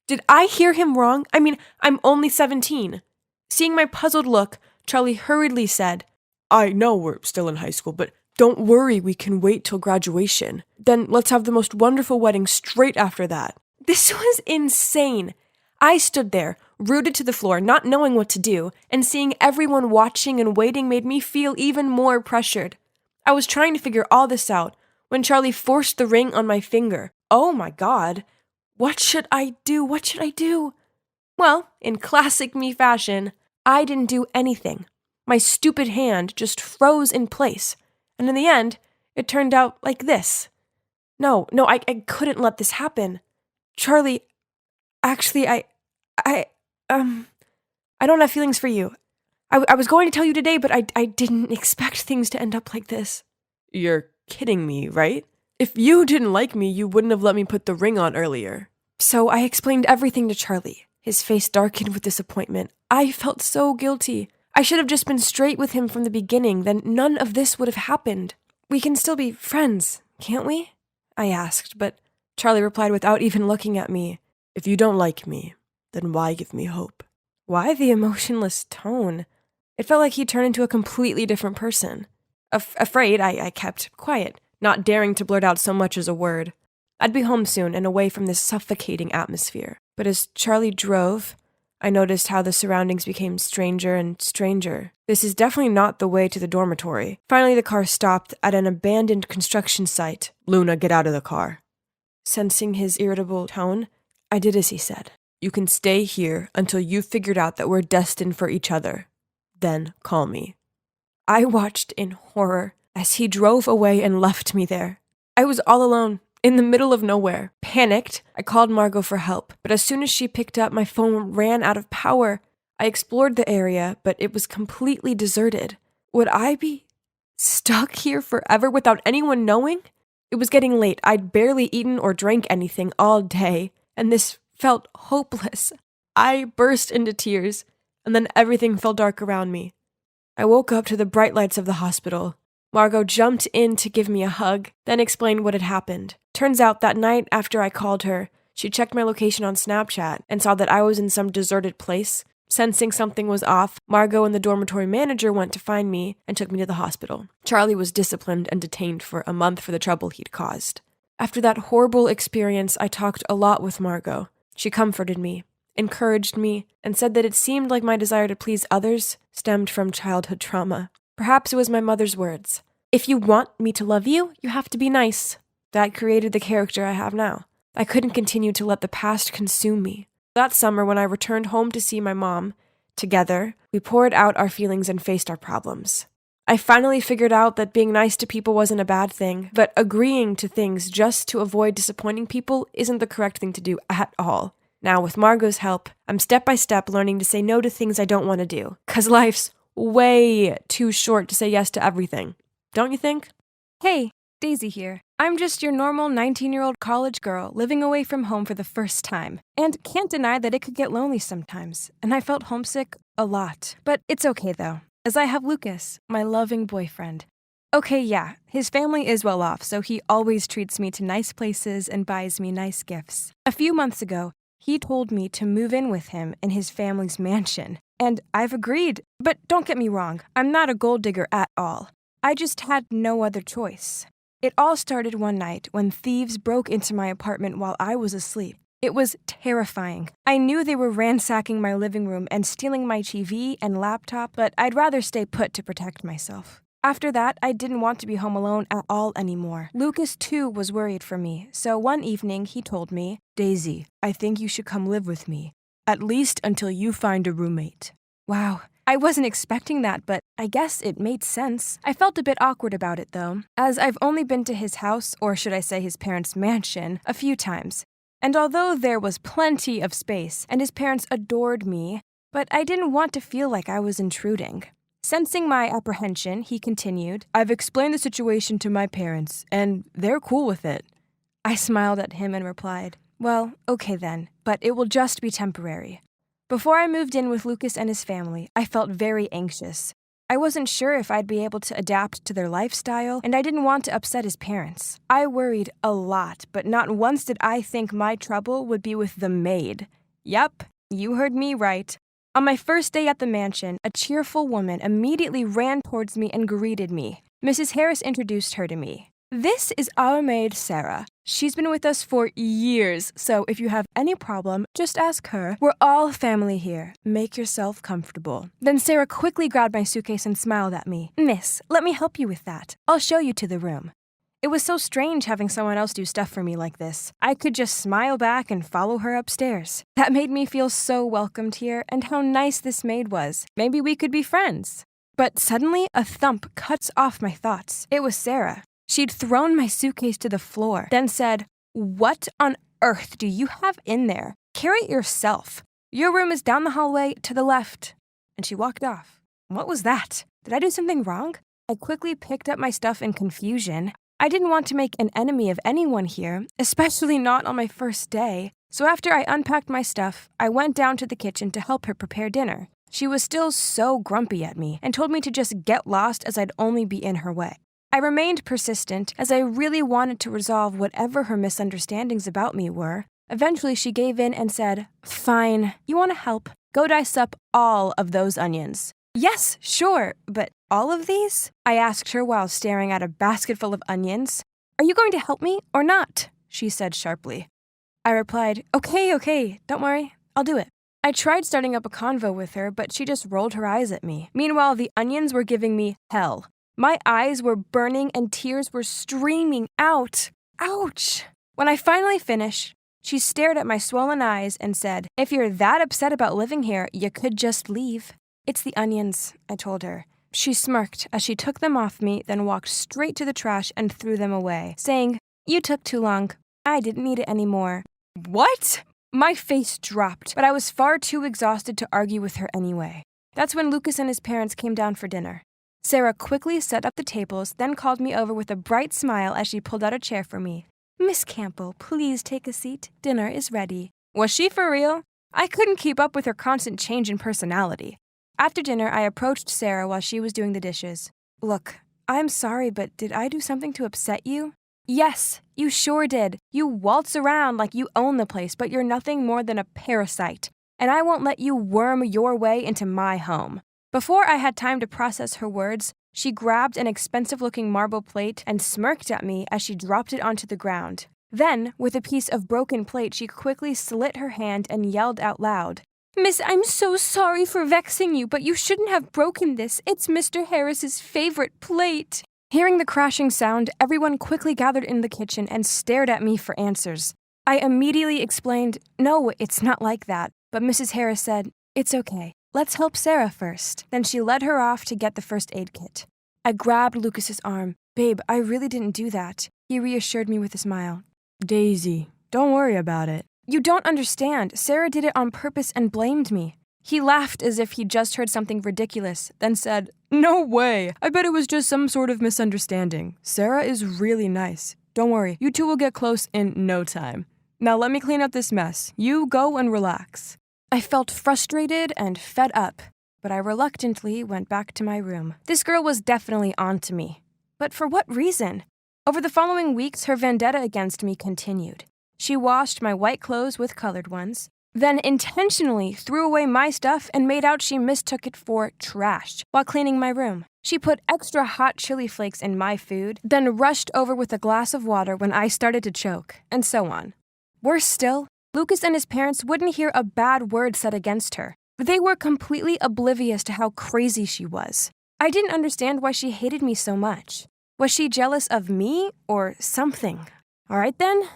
Speaker 3: Did I hear him wrong? I mean, I'm only 17. Seeing my puzzled look, Charlie hurriedly said, I know we're still in high school, but don't worry, we can wait till graduation. Then let's have the most wonderful wedding straight after that. This was insane. I stood there, rooted to the floor, not knowing what to do, and seeing everyone watching and waiting made me feel even more pressured. I was trying to figure all this out when Charlie forced the ring on my finger. Oh my God. What should I do? What should I do? Well, in classic me fashion, I didn't do anything. My stupid hand just froze in place. And in the end, it turned out like this. No, I couldn't let this happen. Charlie, actually, I don't have feelings for you. I was going to tell you today, but I didn't expect things to end up like this. You're kidding me, right? If you didn't like me, you wouldn't have let me put the ring on earlier. So I explained everything to Charlie. His face darkened with disappointment. I felt so guilty. I should have just been straight with him from the beginning, then none of this would have happened. We can still be friends, can't we? I asked, but Charlie replied without even looking at me. If you don't like me, then why give me hope? Why the emotionless tone? It felt like he turned into a completely different person. Afraid, I kept quiet, not daring to blurt out so much as a word. I'd be home soon and away from this suffocating atmosphere. But as Charlie drove, I noticed how the surroundings became stranger and stranger. This is definitely not the way to the dormitory. Finally, the car stopped at an abandoned construction site. Luna, get out of the car. Sensing his irritable tone, I did as he said. You can stay here until you've figured out that we're destined for each other. Then call me. I watched in horror as he drove away and left me there. I was all alone, in the middle of nowhere. Panicked, I called Margot for help, but as soon as she picked up, my phone ran out of power. I explored the area, but it was completely deserted. Would I be stuck here forever without anyone knowing? It was getting late. I'd barely eaten or drank anything all day, and this felt hopeless. I burst into tears, and then everything fell dark around me. I woke up to the bright lights of the hospital. Margot jumped in to give me a hug, then explained what had happened. Turns out that night after I called her, she checked my location on Snapchat and saw that I was in some deserted place. Sensing something was off, Margot and the dormitory manager went to find me and took me to the hospital. Charlie was disciplined and detained for a month for the trouble he'd caused. After that horrible experience, I talked a lot with Margot. She comforted me, encouraged me, and said that it seemed like my desire to please others stemmed from childhood trauma. Perhaps it was my mother's words. If you want me to love you, you have to be nice. That created the character I have now. I couldn't continue to let the past consume me. That summer, when I returned home to see my mom, together, we poured out our feelings and faced our problems. I finally figured out that being nice to people wasn't a bad thing, but agreeing to things just to avoid disappointing people isn't the correct thing to do at all. Now, with Margot's help, I'm step by step learning to say no to things I don't want to do, 'cause life's way too short to say yes to everything. Don't you think?
Speaker 4: Hey, Daisy here. I'm just your normal 19-year-old college girl living away from home for the first time. And can't deny that it could get lonely sometimes, and I felt homesick a lot. But it's okay though, as I have Lucas, my loving boyfriend. Okay, yeah, his family is well off, so he always treats me to nice places and buys me nice gifts. A few months ago, he told me to move in with him in his family's mansion. And I've agreed. But don't get me wrong, I'm not a gold digger at all. I just had no other choice. It all started one night when thieves broke into my apartment while I was asleep. It was terrifying. I knew they were ransacking my living room and stealing my TV and laptop, but I'd rather stay put to protect myself. After that, I didn't want to be home alone at all anymore. Lucas, too, was worried for me, so one evening he told me, "Daisy, I think you should come live with me, at least until you find a roommate." Wow. I wasn't expecting that, but I guess it made sense. I felt a bit awkward about it, though, as I've only been to his house, or should I say his parents' mansion, a few times. And although there was plenty of space, and his parents adored me, but I didn't want to feel like I was intruding. Sensing my apprehension, he continued, "I've explained the situation to my parents, and they're cool with it." I smiled at him and replied, "Well, okay then, but it will just be temporary." Before I moved in with Lucas and his family, I felt very anxious. I wasn't sure if I'd be able to adapt to their lifestyle, and I didn't want to upset his parents. I worried a lot, but not once did I think my trouble would be with the maid. Yep, you heard me right. On my first day at the mansion, a cheerful woman immediately ran towards me and greeted me. Mrs. Harris introduced her to me. This is our maid, Sarah. She's been with us for years, so if you have any problem, just ask her. We're all family here. Make yourself comfortable. Then Sarah quickly grabbed my suitcase and smiled at me. Miss, let me help you with that. I'll show you to the room. It was so strange having someone else do stuff for me like this. I could just smile back and follow her upstairs. That made me feel so welcomed here, and how nice this maid was. Maybe we could be friends. But suddenly, a thump cuts off my thoughts. It was Sarah. She'd thrown my suitcase to the floor, then said, "What on earth do you have in there? Carry it yourself. Your room is down the hallway to the left." And she walked off. What was that? Did I do something wrong? I quickly picked up my stuff in confusion. I didn't want to make an enemy of anyone here, especially not on my first day. So after I unpacked my stuff, I went down to the kitchen to help her prepare dinner. She was still so grumpy at me and told me to just get lost as I'd only be in her way. I remained persistent as I really wanted to resolve whatever her misunderstandings about me were. Eventually, she gave in and said, "Fine, you want to help? Go dice up all of those onions." "Yes, sure, but all of these?" I asked her while staring at a basket full of onions. "Are you going to help me or not?" she said sharply. I replied, Okay, don't worry, I'll do it." I tried starting up a convo with her, but she just rolled her eyes at me. Meanwhile, the onions were giving me hell. My eyes were burning and tears were streaming out. Ouch! When I finally finished, she stared at my swollen eyes and said, "If you're that upset about living here, you could just leave." "It's the onions," I told her. She smirked as she took them off me, then walked straight to the trash and threw them away, saying, "You took too long. I didn't need it anymore." What? My face dropped, but I was far too exhausted to argue with her anyway. That's when Lucas and his parents came down for dinner. Sarah quickly set up the tables, then called me over with a bright smile as she pulled out a chair for me. "Miss Campbell, please take a seat. Dinner is ready." Was she for real? I couldn't keep up with her constant change in personality. After dinner, I approached Sarah while she was doing the dishes. "Look, I'm sorry, but did I do something to upset you?" "Yes, you sure did. You waltz around like you own the place, but you're nothing more than a parasite. And I won't let you worm your way into my home." Before I had time to process her words, she grabbed an expensive-looking marble plate and smirked at me as she dropped it onto the ground. Then, with a piece of broken plate, she quickly slit her hand and yelled out loud, "Miss, I'm so sorry for vexing you, but you shouldn't have broken this. It's Mr. Harris's favorite plate." Hearing the crashing sound, everyone quickly gathered in the kitchen and stared at me for answers. I immediately explained, "No, it's not like that." But Mrs. Harris said, "It's okay. Let's help Sarah first." Then she led her off to get the first aid kit. I grabbed Lucas's arm. "Babe, I really didn't do that." He reassured me with a smile. "Daisy, don't worry about it." "You don't understand. Sarah did it on purpose and blamed me." He laughed as if he'd just heard something ridiculous, then said, "No way. I bet it was just some sort of misunderstanding. Sarah is really nice. Don't worry, you two will get close in no time. Now let me clean up this mess. You go and relax." I felt frustrated and fed up, but I reluctantly went back to my room. This girl was definitely onto me. But for what reason? Over the following weeks, her vendetta against me continued. She washed my white clothes with colored ones, then intentionally threw away my stuff and made out she mistook it for trash while cleaning my room. She put extra hot chili flakes in my food, then rushed over with a glass of water when I started to choke, and so on. Worse still, Lucas and his parents wouldn't hear a bad word said against her. They were completely oblivious to how crazy she was. I didn't understand why she hated me so much. Was she jealous of me or something? All right then.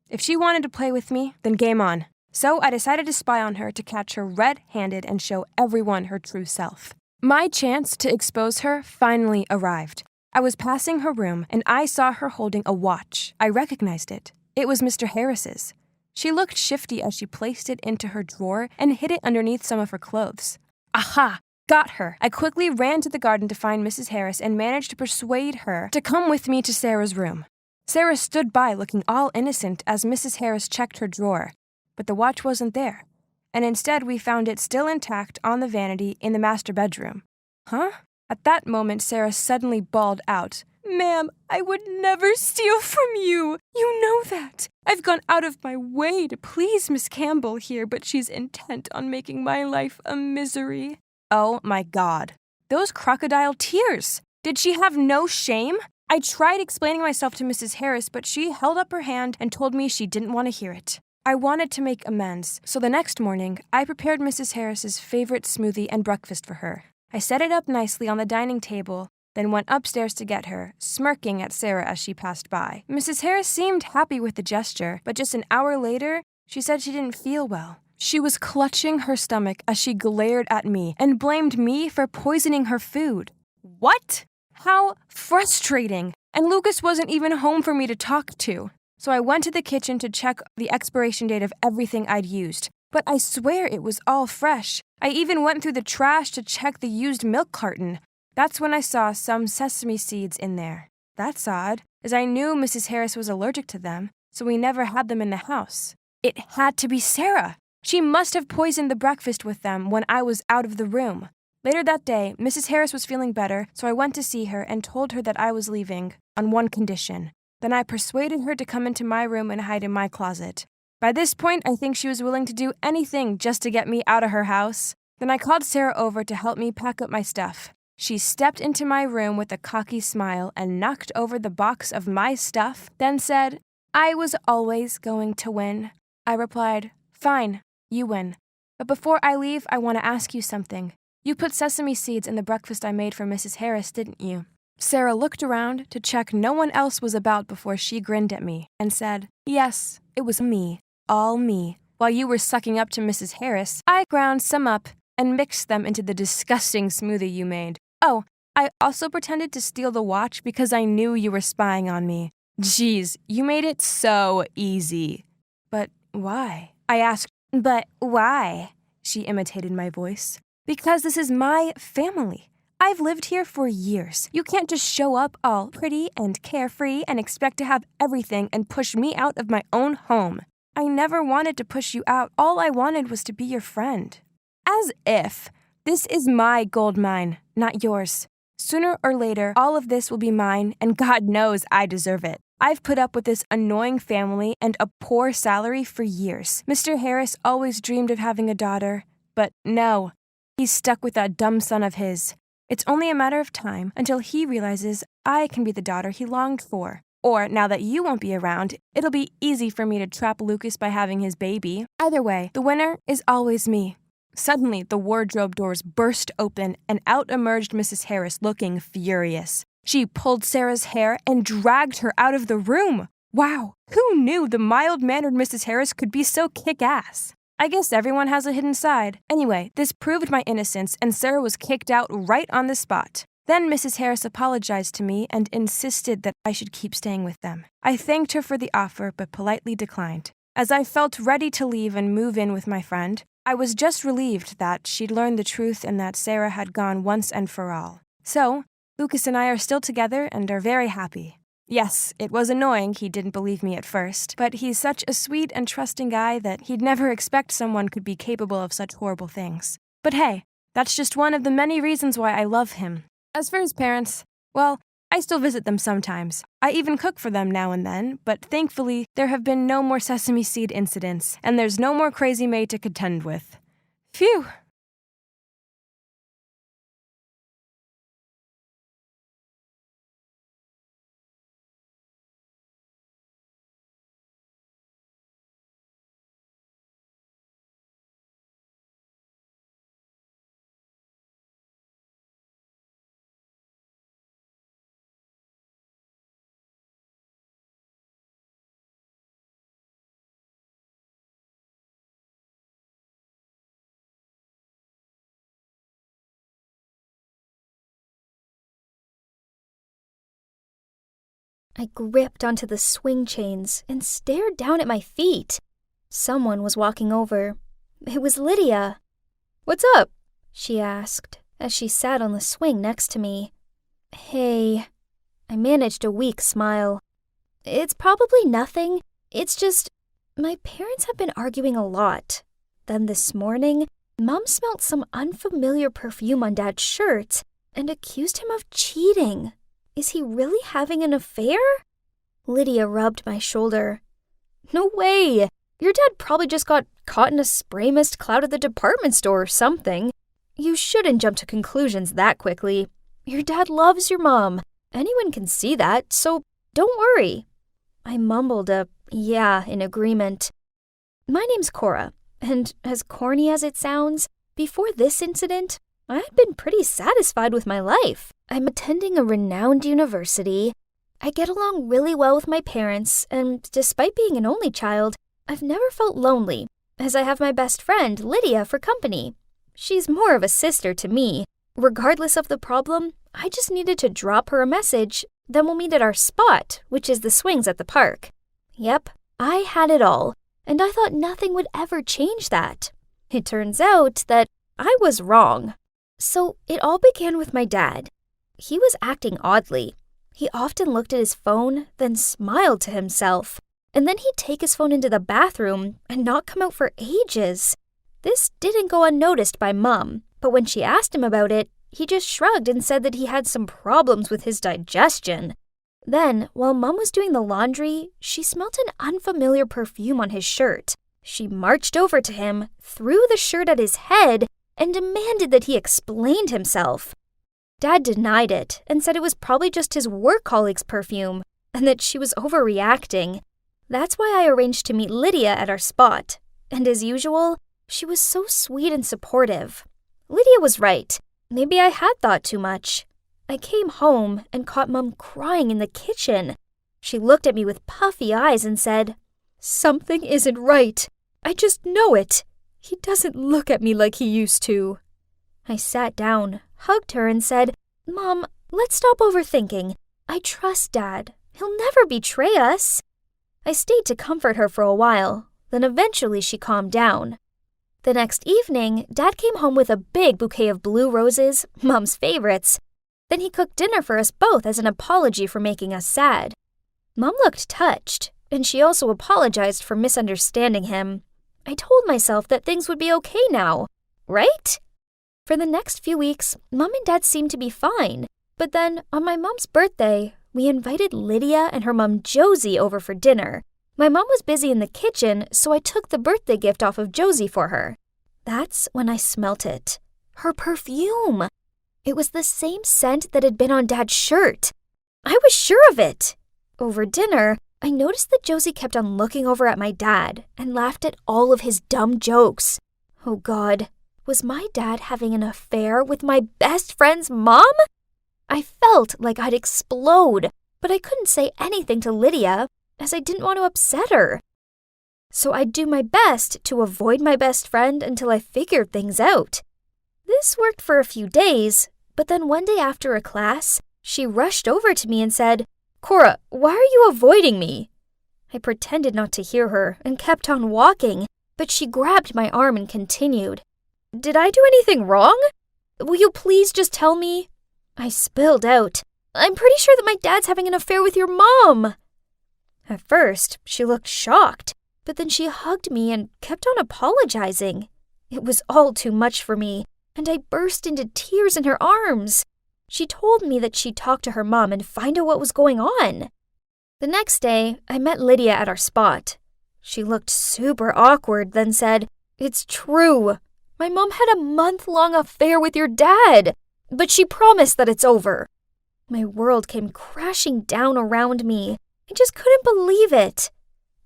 Speaker 4: If she wanted to play with me, then game on. So I decided to spy on her to catch her red-handed and show everyone her true self. My chance to expose her finally arrived. I was passing her room and I saw her holding a watch. I recognized it. It was Mr. Harris's. She looked shifty as she placed it into her drawer and hid it underneath some of her clothes. Aha! Got her! I quickly ran to the garden to find Mrs. Harris and managed to persuade her to come with me to Sarah's room. Sarah stood by looking all innocent as Mrs. Harris checked her drawer, but the watch wasn't there, and instead we found it still intact on the vanity in the master bedroom. Huh? At that moment, Sarah suddenly bawled out, Ma'am, I would never steal from you. You know that. I've gone out of my way to please Miss Campbell here, but she's intent on making my life a misery. Oh my God. Those crocodile tears. Did she have no shame? I tried explaining myself to Mrs. Harris, but she held up her hand and told me she didn't want to hear it. I wanted to make amends, so the next morning, I prepared Mrs. Harris's favorite smoothie and breakfast for her. I set it up nicely on the dining table, then went upstairs to get her, smirking at Sarah as she passed by. Mrs. Harris seemed happy with the gesture, but just an hour later, she said she didn't feel well. She was clutching her stomach as she glared at me and blamed me for poisoning her food. What? How frustrating! And Lucas wasn't even home for me to talk to. So I went to the kitchen to check the expiration date of everything I'd used. But I swear it was all fresh. I even went through the trash to check the used milk carton. That's when I saw some sesame seeds in there. That's odd, as I knew Mrs. Harris was allergic to them, so we never had them in the house. It had to be Sarah. She must have poisoned the breakfast with them when I was out of the room. Later that day, Mrs. Harris was feeling better, so I went to see her and told her that I was leaving, on one condition. Then I persuaded her to come into my room and hide in my closet. By this point, I think she was willing to do anything just to get me out of her house. Then I called Sarah over to help me pack up my stuff. She stepped into my room with a cocky smile and knocked over the box of my stuff, then said, "I was always going to win." I replied, "Fine, you win. But before I leave, I want to ask you something. You put sesame seeds in the breakfast I made for Mrs. Harris, didn't you?" Sarah looked around to check no one else was about before she grinned at me and said, "Yes, it was me, all me. While you were sucking up to Mrs. Harris, I ground some up and mixed them into the disgusting smoothie you made. Oh, I also pretended to steal the watch because I knew you were spying on me. Geez, you made it so easy." "But why?" I asked. "But why?" She imitated my voice. "Because this is my family. I've lived here for years. You can't just show up all pretty and carefree and expect to have everything and push me out of my own home. I never wanted to push you out. All I wanted was to be your friend." As if. This is my gold mine, not yours. Sooner or later, all of this will be mine, and God knows I deserve it. I've put up with this annoying family and a poor salary for years. Mr. Harris always dreamed of having a daughter, but no, he's stuck with that dumb son of his. It's only a matter of time until he realizes I can be the daughter he longed for. Or, now that you won't be around, it'll be easy for me to trap Lucas by having his baby. Either way, the winner is always me. Suddenly, the wardrobe doors burst open, and out emerged Mrs. Harris looking furious. She pulled Sarah's hair and dragged her out of the room. Wow, who knew the mild-mannered Mrs. Harris could be so kick-ass? I guess everyone has a hidden side. Anyway, this proved my innocence, and Sarah was kicked out right on the spot. Then Mrs. Harris apologized to me and insisted that I should keep staying with them. I thanked her for the offer, but politely declined. As I felt ready to leave and move in with my friend, I was just relieved that she'd learned the truth and that Sarah had gone once and for all. So, Lucas and I are still together and are very happy. Yes, it was annoying he didn't believe me at first, but he's such a sweet and trusting guy that he'd never expect someone could be capable of such horrible things. But hey, that's just one of the many reasons why I love him. As for his parents, well, I still visit them sometimes. I even cook for them now and then, but thankfully, there have been no more sesame seed incidents, and there's no more crazy maid to contend with. Phew!
Speaker 1: I gripped onto the swing chains and stared down at my feet. Someone was walking over. It was Lydia. "What's up?" she asked as she sat on the swing next to me. "Hey." I managed a weak smile. "It's probably nothing. It's just, my parents have been arguing a lot. Then this morning, Mom smelled some unfamiliar perfume on Dad's shirt and accused him of cheating.
Speaker 2: Is he really having an affair? Lydia rubbed my shoulder. No way! Your dad probably just got caught in a spray mist cloud at the department store or something. You shouldn't jump to conclusions that quickly. Your dad loves your mom. Anyone can see that, so don't worry. I mumbled a yeah in agreement. My name's Cora, and as corny as it sounds, before this incident, I had been pretty satisfied with my life. I'm attending a renowned university. I get along really well with my parents, and despite being an only child, I've never felt lonely, as I have my best friend, Lydia, for company. She's more of a sister to me. Regardless of the problem, I just needed to drop her a message, then we'll meet at our spot, which is the swings at the park. Yep, I had it all, and I thought nothing would ever change that. It turns out that I was wrong. So it all began with my dad. He was acting oddly. He often looked at his phone, then smiled to himself. And then he'd take his phone into the bathroom and not come out for ages. This didn't go unnoticed by Mom, but when she asked him about it, he just shrugged and said that he had some problems with his digestion. Then, while Mom was doing the laundry, she smelt an unfamiliar perfume on his shirt. She marched over to him, threw the shirt at his head, and demanded that he explain himself. Dad denied it and said it was probably just his work colleague's perfume, and that she was overreacting. That's why I arranged to meet Lydia at our spot. And as usual, she was so sweet and supportive. Lydia was right. Maybe I had thought too much. I came home and caught Mom crying in the kitchen. She looked at me with puffy eyes and said, "Something isn't right. I just know it. He doesn't look at me like he used to." I sat down, hugged her, and said, "Mom, let's stop overthinking. I trust Dad. He'll never betray us." I stayed to comfort her for a while, then eventually she calmed down. The next evening, Dad came home with a big bouquet of blue roses, Mom's favorites. Then he cooked dinner for us both as an apology for making us sad. Mom looked touched, and she also apologized for misunderstanding him. I told myself that things would be okay now, right? For the next few weeks, Mom and Dad seemed to be fine. But then, on my mom's birthday, we invited Lydia and her mom Josie over for dinner. My mom was busy in the kitchen, so I took the birthday gift off of Josie for her. That's when I smelt it. Her perfume. It was the same scent that had been on Dad's shirt. I was sure of it. Over dinner, I noticed that Josie kept on looking over at my dad and laughed at all of his dumb jokes. Oh God, was my dad having an affair with my best friend's mom? I felt like I'd explode, but I couldn't say anything to Lydia, as I didn't want to upset her. So I'd do my best to avoid my best friend until I figured things out. This worked for a few days, but then one day after a class, she rushed over to me and said, "Cora, why are you avoiding me?" I pretended not to hear her and kept on walking, but she grabbed my arm and continued. "Did I do anything wrong? Will you please just tell me?" I spilled out, "I'm pretty sure that my dad's having an affair with your mom." At first, she looked shocked, but then she hugged me and kept on apologizing. It was all too much for me, and I burst into tears in her arms. She told me that she'd talk to her mom and find out what was going on. The next day, I met Lydia at our spot. She looked super awkward, then said, "It's true. My mom had a month-long affair with your dad, but she promised that it's over." My world came crashing down around me. I just couldn't believe it.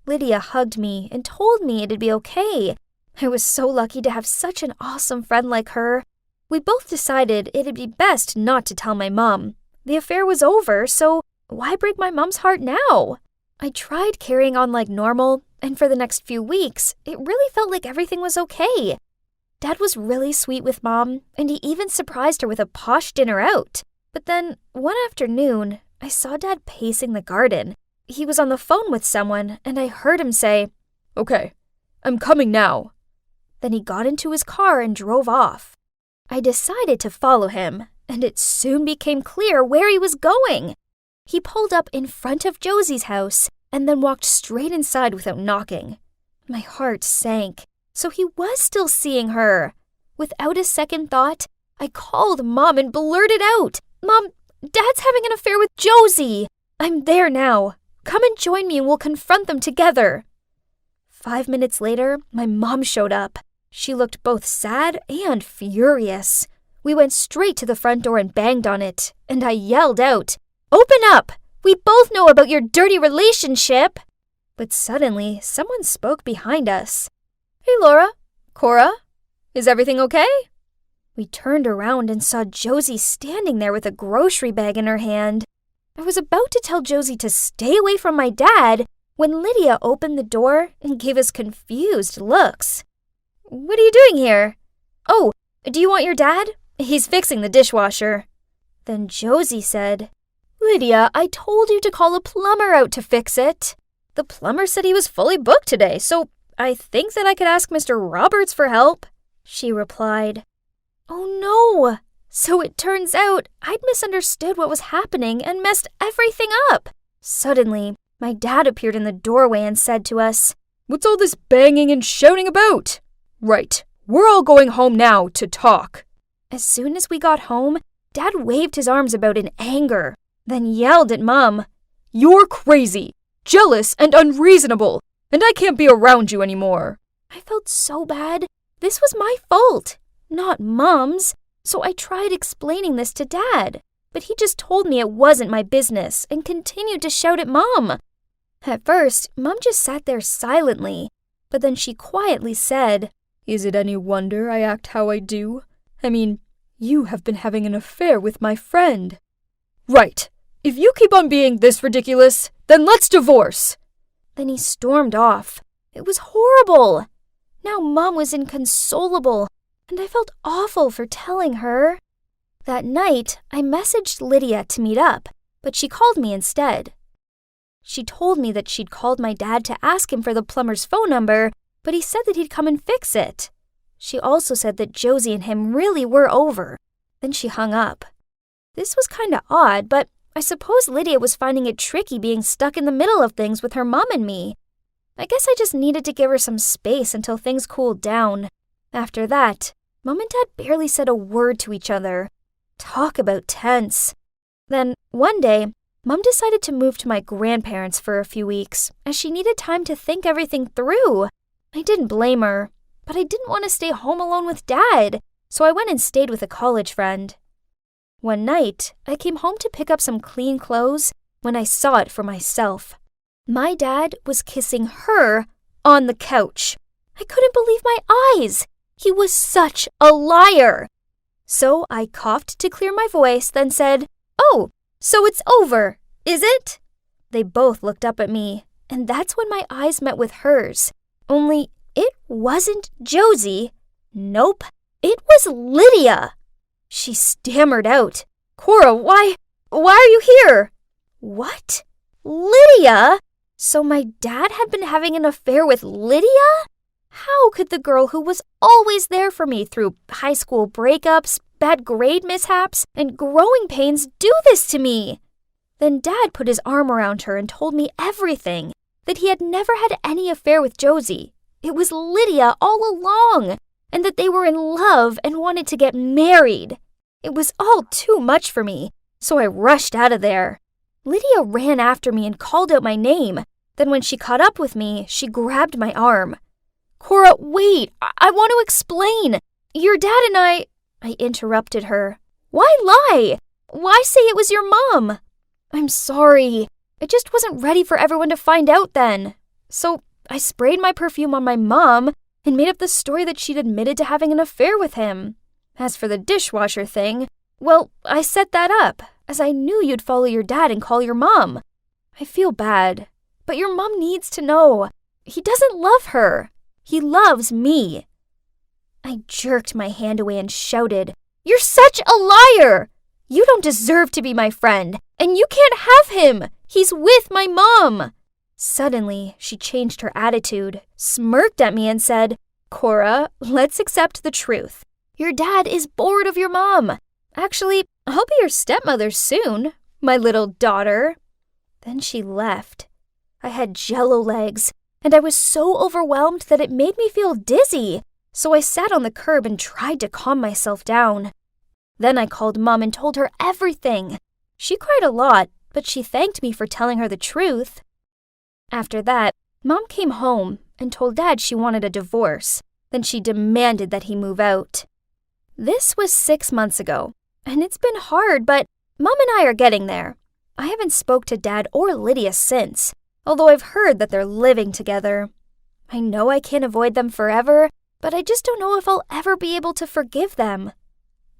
Speaker 2: Lydia hugged me and told me it'd be okay. I was so lucky to have such an awesome friend like her. We both decided it'd be best not to tell my mom. The affair was over, so why break my mom's heart now? I tried carrying on like normal, and for the next few weeks, it really felt like everything was okay. Dad was really sweet with Mom, and he even surprised her with a posh dinner out. But then, one afternoon, I saw Dad pacing the garden. He was on the phone with someone, and I heard him say, "Okay, I'm coming now." Then he got into his car and drove off. I decided to follow him, and it soon became clear where he was going. He pulled up in front of Josie's house and then walked straight inside without knocking. My heart sank. So he was still seeing her. Without a second thought, I called Mom and blurted out, "Mom,
Speaker 1: Dad's having an affair with Josie! I'm there now. Come and join me and we'll confront them together." 5 minutes later, my mom showed up. She looked both sad and furious. We went straight to the front door and banged on it, and I yelled out, "Open up! We both know about your dirty relationship!" But suddenly, someone spoke behind us. "Hey, Laura. Cora? Is everything okay?" We turned around and saw Josie standing there with a grocery bag in her hand. I was about to tell Josie to stay away from my dad when Lydia opened the door and gave us confused looks. "What are you doing here?" "Oh, do you want your dad? He's fixing the dishwasher." Then Josie said, "Lydia, I told you to call a plumber out to fix it." "The plumber said he was fully booked today, so I think that I could ask Mr. Roberts for help," she replied. Oh no! So it turns out I'd misunderstood what was happening and messed everything up. Suddenly, my dad appeared in the doorway and said to us, "What's all this banging and shouting about?" "Right, we're all going home now to talk." As soon as we got home, Dad waved his arms about in anger, then yelled at Mom, "You're crazy, jealous, and unreasonable, and I can't be around you anymore." I felt so bad. This was my fault, not Mom's. So I tried explaining this to Dad, but he just told me it wasn't my business and continued to shout at Mom. At first, Mom just sat there silently, but then she quietly said, "Is it any wonder I act how I do? I mean, you have been having an affair with my friend." "Right. If you keep on being this ridiculous, then let's divorce." Then he stormed off. It was horrible. Now Mom was inconsolable, and I felt awful for telling her. That night, I messaged Lydia to meet up, but she called me instead. She told me that she'd called my dad to ask him for the plumber's phone number, but he said that he'd come and fix it. She also said that Josie and him really were over. Then she hung up. This was kinda odd, but I suppose Lydia was finding it tricky being stuck in the middle of things with her mom and me. I guess I just needed to give her some space until things cooled down. After that, Mom and Dad barely said a word to each other. Talk about tense. Then, one day, Mom decided to move to my grandparents for a few weeks, as she needed time to think everything through. I didn't blame her, but I didn't want to stay home alone with Dad, so I went and stayed with a college friend. One night, I came home to pick up some clean clothes when I saw it for myself. My dad was kissing her on the couch. I couldn't believe my eyes. He was such a liar. So I coughed to clear my voice, then said, "Oh, so it's over, is it?" They both looked up at me, and that's when my eyes met with hers. Only it wasn't Josie. Nope, it was Lydia. She stammered out, "Cora, why are you here?" What? Lydia? So my dad had been having an affair with Lydia? How could the girl who was always there for me through high school breakups, bad grade mishaps, and growing pains do this to me? Then Dad put his arm around her and told me everything, that he had never had any affair with Josie. It was Lydia all along, and that they were in love and wanted to get married. It was all too much for me, so I rushed out of there. Lydia ran after me and called out my name. Then when she caught up with me, she grabbed my arm. "Cora, wait, I want to explain. Your dad and I interrupted her. "Why lie? Why say it was your mom?" "I'm sorry. I just wasn't ready for everyone to find out then. So I sprayed my perfume on my mom and made up the story that she'd admitted to having an affair with him. As for the dishwasher thing, well, I set that up, as I knew you'd follow your dad and call your mom. I feel bad, but your mom needs to know. He doesn't love her. He loves me." I jerked my hand away and shouted, "You're such a liar! You don't deserve to be my friend, and you can't have him! He's with my mom!" Suddenly, she changed her attitude, smirked at me and said, "Cora, let's accept the truth. Your dad is bored of your mom. Actually, I'll be your stepmother soon, my little daughter." Then she left. I had jello legs, and I was so overwhelmed that it made me feel dizzy, so I sat on the curb and tried to calm myself down. Then I called Mom and told her everything.
Speaker 2: She cried a lot, but she thanked me for telling her the truth. After that, Mom came home and told Dad she wanted a divorce. Then she demanded that he move out. This was 6 months ago, and it's been hard, but Mom and I are getting there. I haven't spoke to Dad or Lydia since, although I've heard that they're living together. I know I can't avoid them forever, but I just don't know if I'll ever be able to forgive them.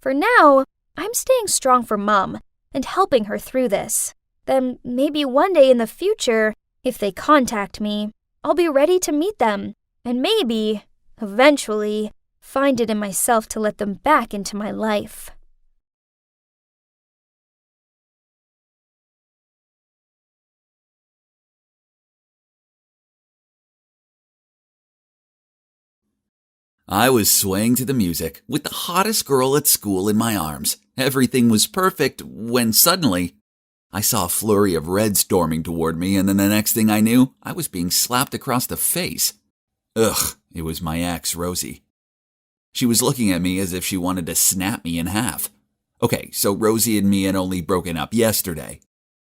Speaker 2: For now, I'm staying strong for Mom and helping her through this. Then maybe one day in the future, if they contact me, I'll be ready to meet them, and maybe, eventually, find it in myself to let them back into my life.
Speaker 5: I was swaying to the music with the hottest girl at school in my arms. Everything was perfect when suddenly I saw a flurry of red storming toward me, and then the next thing I knew, I was being slapped across the face. Ugh, it was my ex, Rosie. She was looking at me as if she wanted to snap me in half. Okay, so Rosie and me had only broken up yesterday,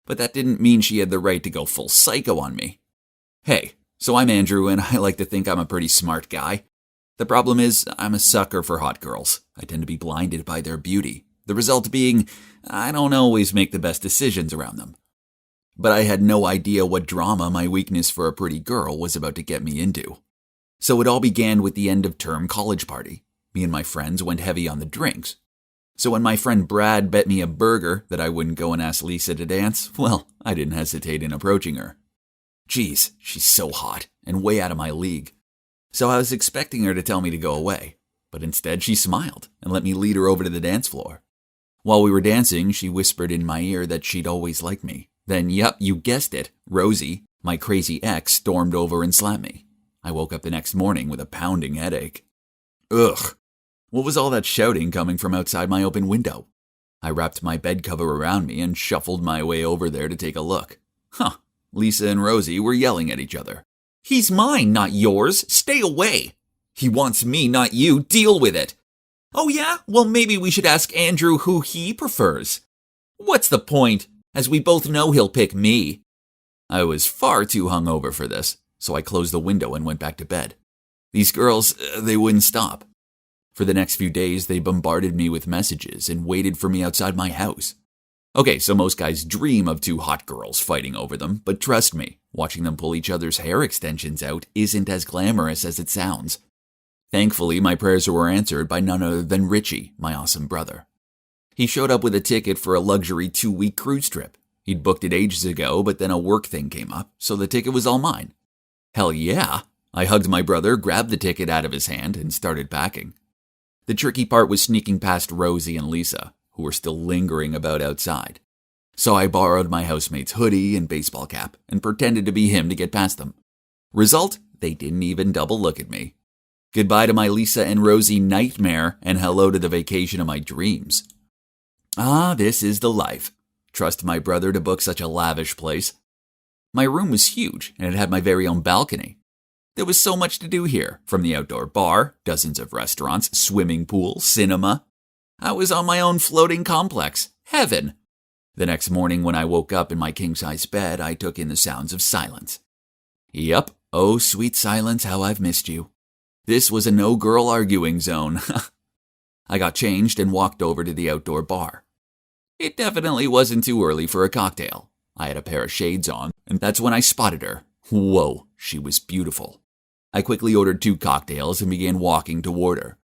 Speaker 5: but that didn't mean she had the right to go full psycho on me. Hey, so I'm Andrew, and I like to think I'm a pretty smart guy. The problem is, I'm a sucker for hot girls. I tend to be blinded by their beauty. The result being, I don't always make the best decisions around them. But I had no idea what drama my weakness for a pretty girl was about to get me into. So it all began with the end-of-term college party. Me and my friends went heavy on the drinks. So when my friend Brad bet me a burger that I wouldn't go and ask Lisa to dance, well, I didn't hesitate in approaching her. Geez, she's so hot and way out of my league. So I was expecting her to tell me to go away, but instead she smiled and let me lead her over to the dance floor. While we were dancing, she whispered in my ear that she'd always liked me. Then, yep, you guessed it, Rosie, my crazy ex, stormed over and slapped me. I woke up the next morning with a pounding headache. Ugh, what was all that shouting coming from outside my open window? I wrapped my bed cover around me and shuffled my way over there to take a look. Lisa and Rosie were yelling at each other. He's mine, not yours. Stay away. He wants me, not you. Deal with it. Oh yeah? Well, maybe we should ask Andrew who he prefers. What's the point? As we both know he'll pick me. I was far too hungover for this, so I closed the window and went back to bed. These girls, they wouldn't stop. For the next few days, they bombarded me with messages and waited for me outside my house. Okay, so most guys dream of two hot girls fighting over them, but trust me, watching them pull each other's hair extensions out isn't as glamorous as it sounds. Thankfully, my prayers were answered by none other than Richie, my awesome brother. He showed up with a ticket for a luxury 2-week cruise trip. He'd booked it ages ago, but then a work thing came up, so the ticket was all mine. Hell yeah! I hugged my brother, grabbed the ticket out of his hand, and started packing. The tricky part was sneaking past Rosie and Lisa, who were still lingering about outside. So I borrowed my housemate's hoodie and baseball cap and pretended to be him to get past them. Result, they didn't even double look at me. Goodbye to my Lisa and Rosie nightmare and hello to the vacation of my dreams. Ah, this is the life. Trust my brother to book such a lavish place. My room was huge and it had my very own balcony. There was so much to do here, from the outdoor bar, dozens of restaurants, swimming pool, cinema. I was on my own floating complex. Heaven. The next morning when I woke up in my king-size bed, I took in the sounds of silence. Yup, oh sweet silence, how I've missed you. This was a no-girl arguing zone. I got changed and walked over to the outdoor bar. It definitely wasn't too early for a cocktail. I had a pair of shades on, and that's when I spotted her. Whoa, she was beautiful. I quickly ordered 2 cocktails and began walking toward her.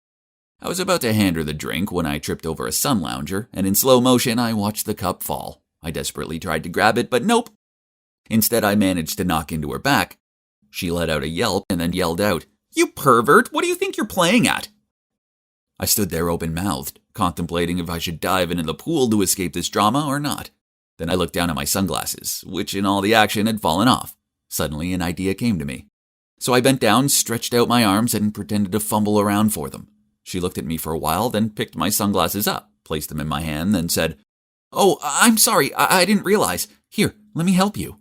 Speaker 5: I was about to hand her the drink when I tripped over a sun lounger, and in slow motion I watched the cup fall. I desperately tried to grab it, but nope. Instead, I managed to knock into her back. She let out a yelp and then yelled out, "You pervert! What do you think you're playing at?" I stood there open-mouthed, contemplating if I should dive into the pool to escape this drama or not. Then I looked down at my sunglasses, which in all the action had fallen off. Suddenly, an idea came to me. So I bent down, stretched out my arms, and pretended to fumble around for them. She looked at me for a while, then picked my sunglasses up, placed them in my hand, then said, "Oh, I'm sorry, I didn't realize. Here, let me help you."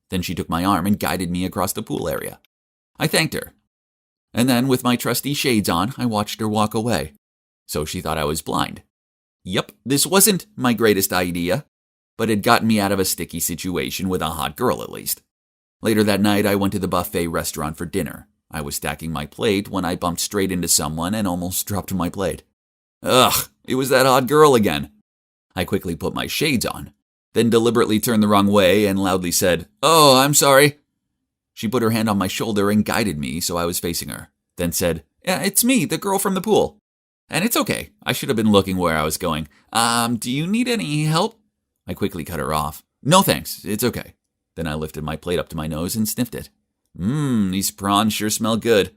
Speaker 5: Then she took my arm and guided me across the pool area. I thanked her. And then, with my trusty shades on, I watched her walk away. So she thought I was blind. Yup, this wasn't my greatest idea. but had gotten me out of a sticky situation with a hot girl at least. Later that night, I went to the buffet restaurant for dinner. I was stacking my plate when I bumped straight into someone and almost dropped my plate. Ugh, it was that hot girl again. I quickly put my shades on, then deliberately turned the wrong way and loudly said, "Oh, I'm sorry." She put her hand on my shoulder and guided me so I was facing her, then said, "Yeah, it's me, the girl from the pool. And it's okay, I should have been looking where I was going. Do you need any help?" I quickly cut her off. "No thanks, it's okay." Then I lifted my plate up to my nose and sniffed it. These prawns sure smell good.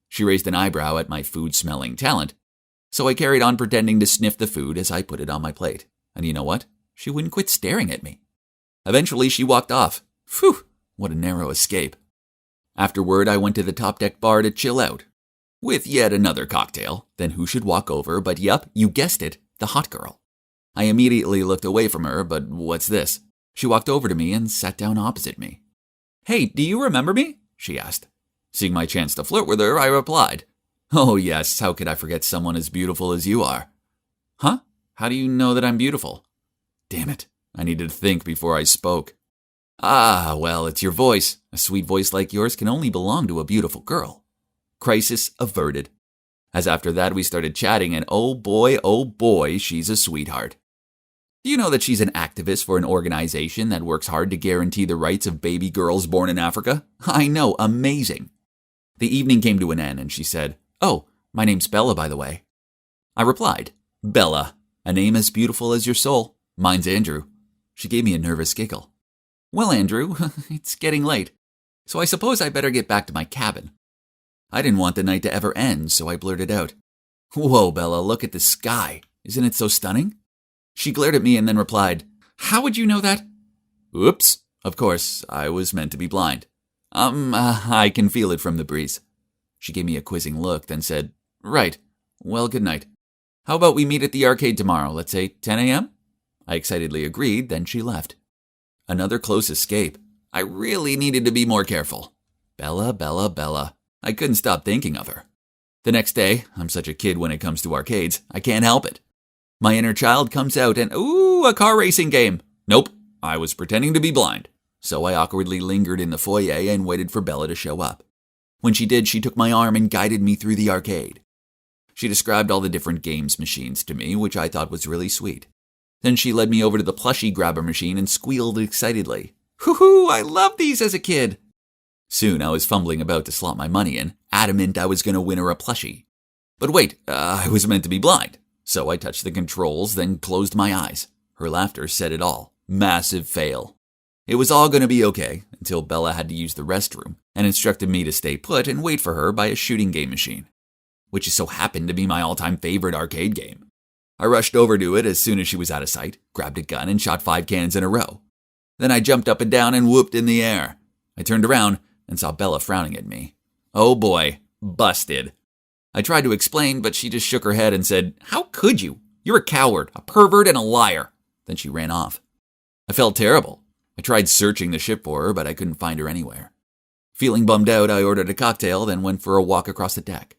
Speaker 5: She raised an eyebrow at my food-smelling talent, so I carried on pretending to sniff the food as I put it on my plate. And you know what? She wouldn't quit staring at me. Eventually, she walked off. Phew, what a narrow escape. Afterward, I went to the top deck bar to chill out, with yet another cocktail. Then who should walk over but, yup, you guessed it, the hot girl. I immediately looked away from her, but what's this? She walked over to me and sat down opposite me. "Hey, do you remember me?" she asked. Seeing my chance to flirt with her, I replied, "Oh yes, how could I forget someone as beautiful as you are?" "Huh? How do you know that I'm beautiful?" Damn it, I needed to think before I spoke. "Ah, well, it's your voice. A sweet voice like yours can only belong to a beautiful girl." Crisis averted. As after that we started chatting, and oh boy, she's a sweetheart. Do you know that she's an activist for an organization that works hard to guarantee the rights of baby girls born in Africa? I know, amazing. The evening came to an end and she said, "Oh, my name's Bella, by the way." I replied, "Bella, a name as beautiful as your soul. Mine's Andrew." She gave me a nervous giggle. "Well, Andrew, it's getting late, so I suppose I better get back to my cabin." I didn't want the night to ever end, so I blurted out, "Whoa, Bella, look at the sky. Isn't it so stunning?" She glared at me and then replied, "How would you know that?" Oops, of course, I was meant to be blind. I can feel it from the breeze." She gave me a quizzing look, then said, "Right, well, good night. How about we meet at the arcade tomorrow, let's say 10 a.m.? I excitedly agreed, then she left. Another close escape. I really needed to be more careful. Bella, Bella, Bella. I couldn't stop thinking of her. The next day, I'm such a kid when it comes to arcades, I can't help it. My inner child comes out and, ooh, a car racing game. Nope, I was pretending to be blind. So I awkwardly lingered in the foyer and waited for Bella to show up. When she did, she took my arm and guided me through the arcade. She described all the different games machines to me, which I thought was really sweet. Then she led me over to the plushie grabber machine and squealed excitedly. Hoo-hoo, I loved these as a kid. Soon I was fumbling about to slot my money in, adamant I was going to win her a plushie. But wait, I was meant to be blind. So I touched the controls, then closed my eyes. Her laughter said it all. Massive fail. It was all going to be okay until Bella had to use the restroom and instructed me to stay put and wait for her by a shooting game machine, which just so happened to be my all-time favorite arcade game. I rushed over to it as soon as she was out of sight, grabbed a gun, and shot 5 cannons in a row. Then I jumped up and down and whooped in the air. I turned around and saw Bella frowning at me. Oh boy, busted. I tried to explain, but she just shook her head and said, "How could you? You're a coward, a pervert, and a liar." Then she ran off. I felt terrible. I tried searching the ship for her, but I couldn't find her anywhere. Feeling bummed out, I ordered a cocktail, then went for a walk across the deck.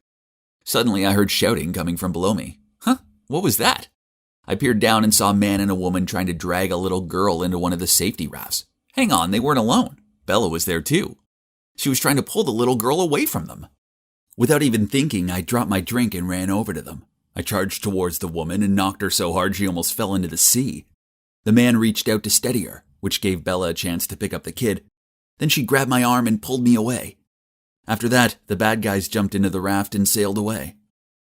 Speaker 5: Suddenly, I heard shouting coming from below me. Huh? What was that? I peered down and saw a man and a woman trying to drag a little girl into one of the safety rafts. Hang on, they weren't alone. Bella was there too. She was trying to pull the little girl away from them. Without even thinking, I dropped my drink and ran over to them. I charged towards the woman and knocked her so hard she almost fell into the sea. The man reached out to steady her, which gave Bella a chance to pick up the kid. Then she grabbed my arm and pulled me away. After that, the bad guys jumped into the raft and sailed away.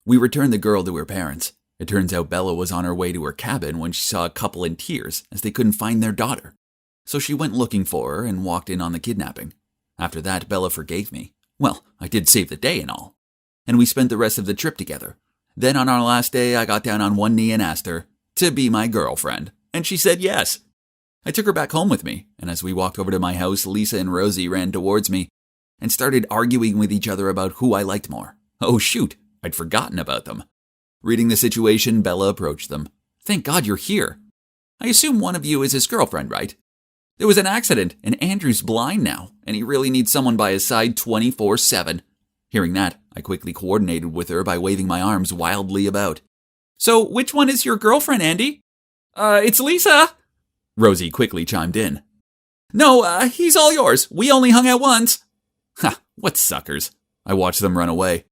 Speaker 5: We returned the girl to her parents. It turns out Bella was on her way to her cabin when she saw a couple in tears as they couldn't find their daughter. So she went looking for her and walked in on the kidnapping. After that, Bella forgave me. Well, I did save the day and all. And we spent the rest of the trip together. Then on our last day, I got down on one knee and asked her to be my girlfriend. And she said yes. I took her back home with me, and as we walked over to my house, Lisa and Rosie ran towards me and started arguing with each other about who I liked more. Oh shoot, I'd forgotten about them. Reading the situation, Bella approached them. "Thank God you're here. I assume one of you is his girlfriend, right? There was an accident, and Andrew's blind now, and he really needs someone by his side 24/7. Hearing that, I quickly coordinated with her by waving my arms wildly about. "So, which one is your girlfriend, Andy?" It's Lisa." Rosie quickly chimed in. No, he's all yours. We only hung out once. Ha, what suckers. I watched them run away.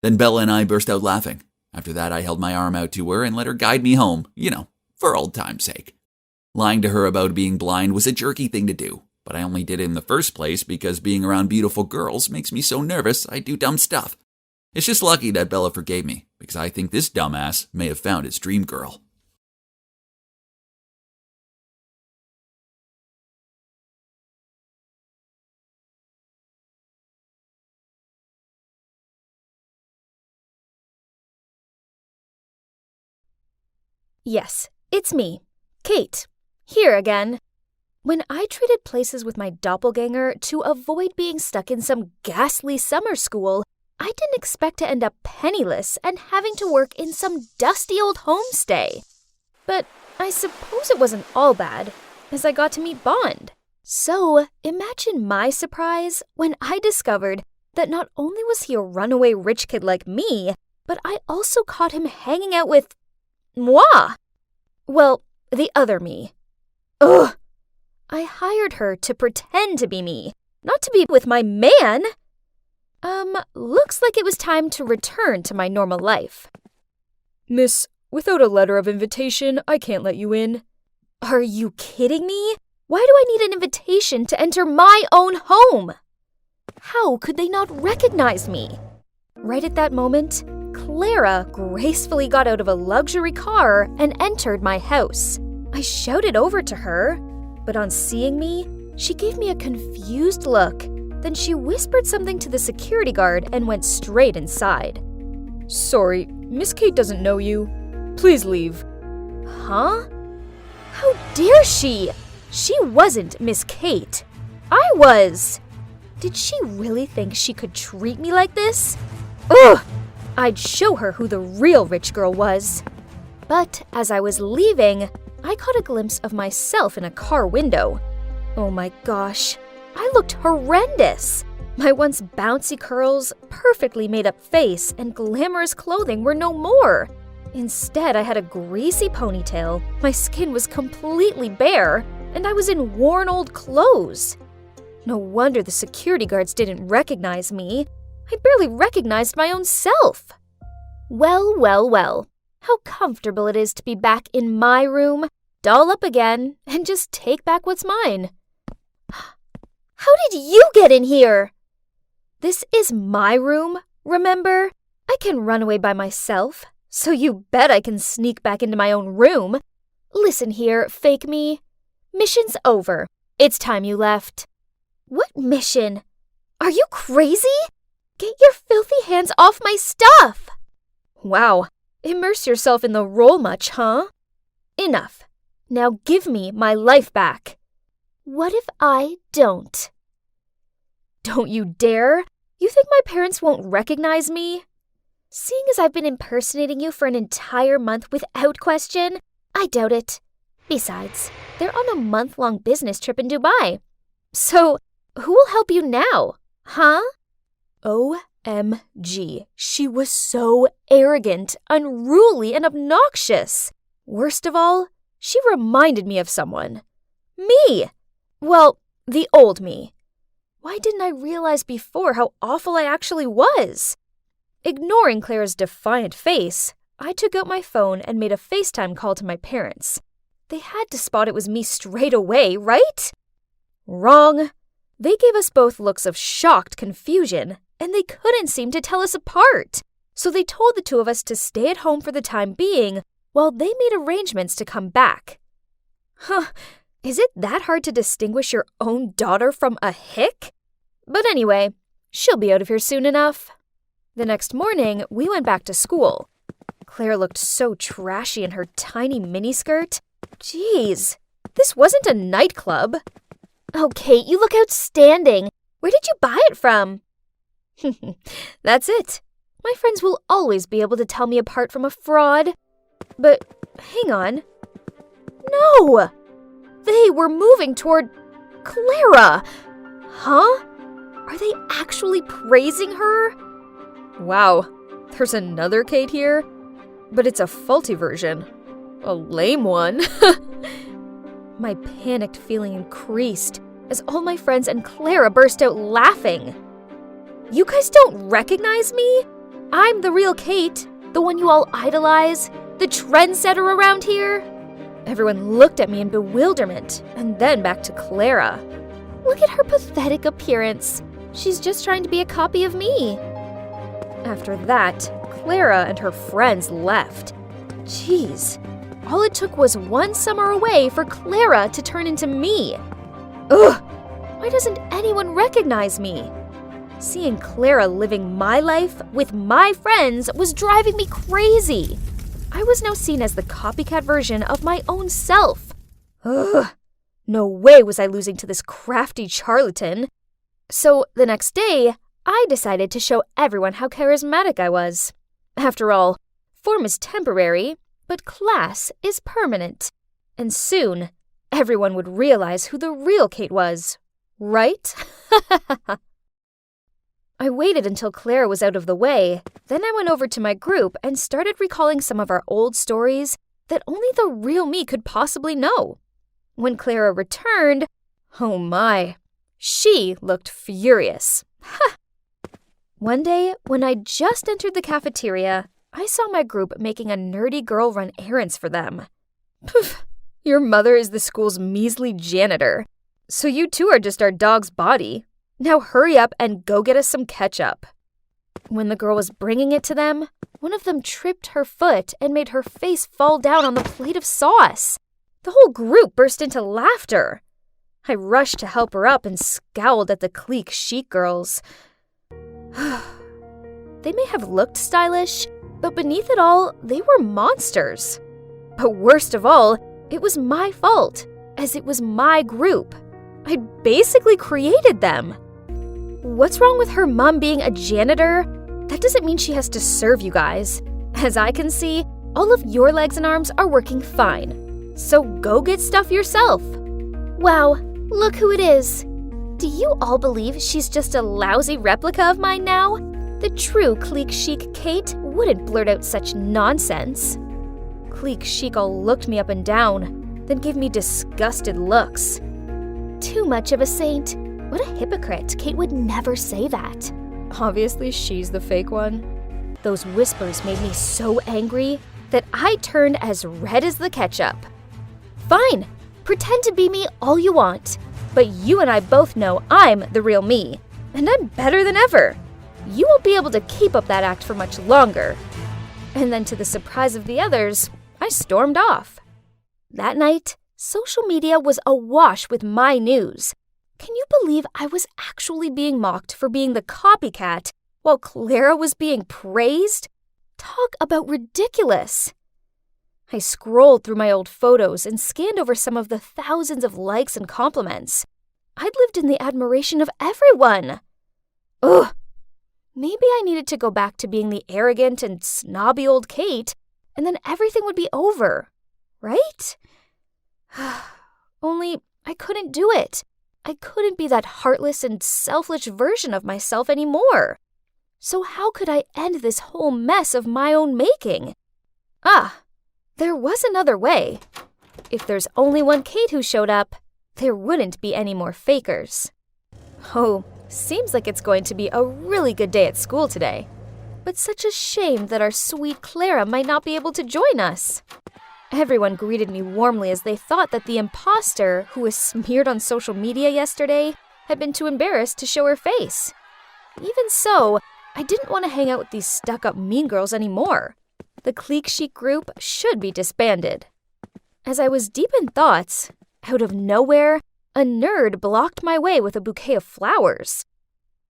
Speaker 5: Then Bella and I burst out laughing. After that, I held my arm out to her and let her guide me home, for old time's sake. Lying to her about being blind was a jerky thing to do, but I only did it in the first place because being around beautiful girls makes me so nervous I do dumb stuff. It's just lucky that Bella forgave me, because I think this dumbass may have found his dream girl.
Speaker 2: Yes, it's me, Kate, here again. When I traded places with my doppelganger to avoid being stuck in some ghastly summer school, I didn't expect to end up penniless and having to work in some dusty old homestay. But I suppose it wasn't all bad, as I got to meet Bond. So imagine my surprise when I discovered that not only was he a runaway rich kid like me, but I also caught him hanging out with moi. Well, the other me. Ugh! I hired her to pretend to be me, not to be with my man. Looks like it was time to return to my normal life.
Speaker 3: Miss, without a letter of invitation, I can't let you in.
Speaker 2: Are you kidding me? Why do I need an invitation to enter my own home? How could they not recognize me? Right at that moment, Clara gracefully got out of a luxury car and entered my house. I shouted over to her, but on seeing me, she gave me a confused look. Then she whispered something to the security guard and went straight inside.
Speaker 3: Sorry, Miss Kate doesn't know you. Please leave.
Speaker 2: Huh? How dare she? She wasn't Miss Kate. I was. Did she really think she could treat me like this? Ugh! I'd show her who the real rich girl was. But as I was leaving, I caught a glimpse of myself in a car window. Oh my gosh, I looked horrendous. My once bouncy curls, perfectly made up face, and glamorous clothing were no more. Instead, I had a greasy ponytail, my skin was completely bare, and I was in worn old clothes. No wonder the security guards didn't recognize me. I barely recognized my own self. Well, well, well. How comfortable it is to be back in my room, doll up again, and just take back what's mine. How did you get in here? This is my room, remember? I can run away by myself, so you bet I can sneak back into my own room. Listen here, fake me. Mission's over. It's time you left. What mission? Are you crazy? Get your filthy hands off my stuff! Wow, immerse yourself in the role much, huh? Enough. Now give me my life back. What if I don't? Don't you dare! You think my parents won't recognize me? Seeing as I've been impersonating you for an entire month without question, I doubt it. Besides, they're on a month-long business trip in Dubai. So, who will help you now, huh? OMG, she was so arrogant, unruly, and obnoxious. Worst of all, she reminded me of someone. Me! Well, the old me. Why didn't I realize before how awful I actually was? Ignoring Clara's defiant face, I took out my phone and made a FaceTime call to my parents. They had to spot it was me straight away, right? Wrong. They gave us both looks of shocked confusion, and they couldn't seem to tell us apart. So they told the two of us to stay at home for the time being while they made arrangements to come back. Huh, is it that hard to distinguish your own daughter from a hick? But anyway, she'll be out of here soon enough. The next morning, we went back to school. Claire looked so trashy in her tiny miniskirt. Jeez, this wasn't a nightclub. Oh, Kate, you look outstanding. Where did you buy it from? That's it. My friends will always be able to tell me apart from a fraud. But hang on. No! They were moving toward Clara. Huh? Are they actually praising her?
Speaker 3: Wow, there's another Kate here, but it's a faulty version. A lame one.
Speaker 2: My panicked feeling increased as all my friends and Clara burst out laughing. You guys don't recognize me? I'm the real Kate, the one you all idolize, the trendsetter around here. Everyone looked at me in bewilderment, and then back to Clara.
Speaker 1: Look at her pathetic appearance. She's just trying to be a copy of me.
Speaker 2: After that, Clara and her friends left. Jeez, all it took was one summer away for Clara to turn into me. Ugh, why doesn't anyone recognize me? Seeing Clara living my life with my friends was driving me crazy. I was now seen as the copycat version of my own self. Ugh, no way was I losing to this crafty charlatan. So the next day, I decided to show everyone how charismatic I was. After all, form is temporary, but class is permanent. And soon, everyone would realize who the real Kate was, right? I waited until Clara was out of the way, then I went over to my group and started recalling some of our old stories that only the real me could possibly know. When Clara returned, oh my, she looked furious. Ha! One day, when I just entered the cafeteria, I saw my group making a nerdy girl run errands for them. Poof, your mother is the school's measly janitor, so you two are just our dog's body. Now hurry up and go get us some ketchup. When the girl was bringing it to them, one of them tripped her foot and made her face fall down on the plate of sauce. The whole group burst into laughter. I rushed to help her up and scowled at the clique chic girls. They may have looked stylish, but beneath it all, they were monsters. But worst of all, it was my fault, as it was my group. I'd basically created them. What's wrong with her mom being a janitor? That doesn't mean she has to serve you guys. As I can see, all of your legs and arms are working fine. So go get stuff yourself.
Speaker 1: Wow, look who it is. Do you all believe she's just a lousy replica of mine now? The true clique chic Kate wouldn't blurt out such nonsense.
Speaker 2: Clique chic all looked me up and down, then gave me disgusted looks.
Speaker 1: Too much of a saint. What a hypocrite. Kate would never say that.
Speaker 2: Obviously, she's the fake one. Those whispers made me so angry that I turned as red as the ketchup.
Speaker 1: Fine, pretend to be me all you want.
Speaker 2: But you and I both know I'm the real me, and I'm better than ever. You won't be able to keep up that act for much longer. And then to the surprise of the others, I stormed off. That night, social media was awash with my news. Can you believe I was actually being mocked for being the copycat while Clara was being praised? Talk about ridiculous. I scrolled through my old photos and scanned over some of the thousands of likes and compliments. I'd lived in the admiration of everyone. Ugh. Maybe I needed to go back to being the arrogant and snobby old Kate, and then everything would be over, right? Only I couldn't do it. I couldn't be that heartless and selfish version of myself anymore. So how could I end this whole mess of my own making? There was another way. If there's only one Kate who showed up, there wouldn't be any more fakers. Oh, seems like it's going to be a really good day at school today. But such a shame that our sweet Clara might not be able to join us. Everyone greeted me warmly as they thought that the imposter who was smeared on social media yesterday had been too embarrassed to show her face. Even so, I didn't want to hang out with these stuck-up mean girls anymore. The clique chic group should be disbanded. As I was deep in thoughts, out of nowhere, a nerd blocked my way with a bouquet of flowers.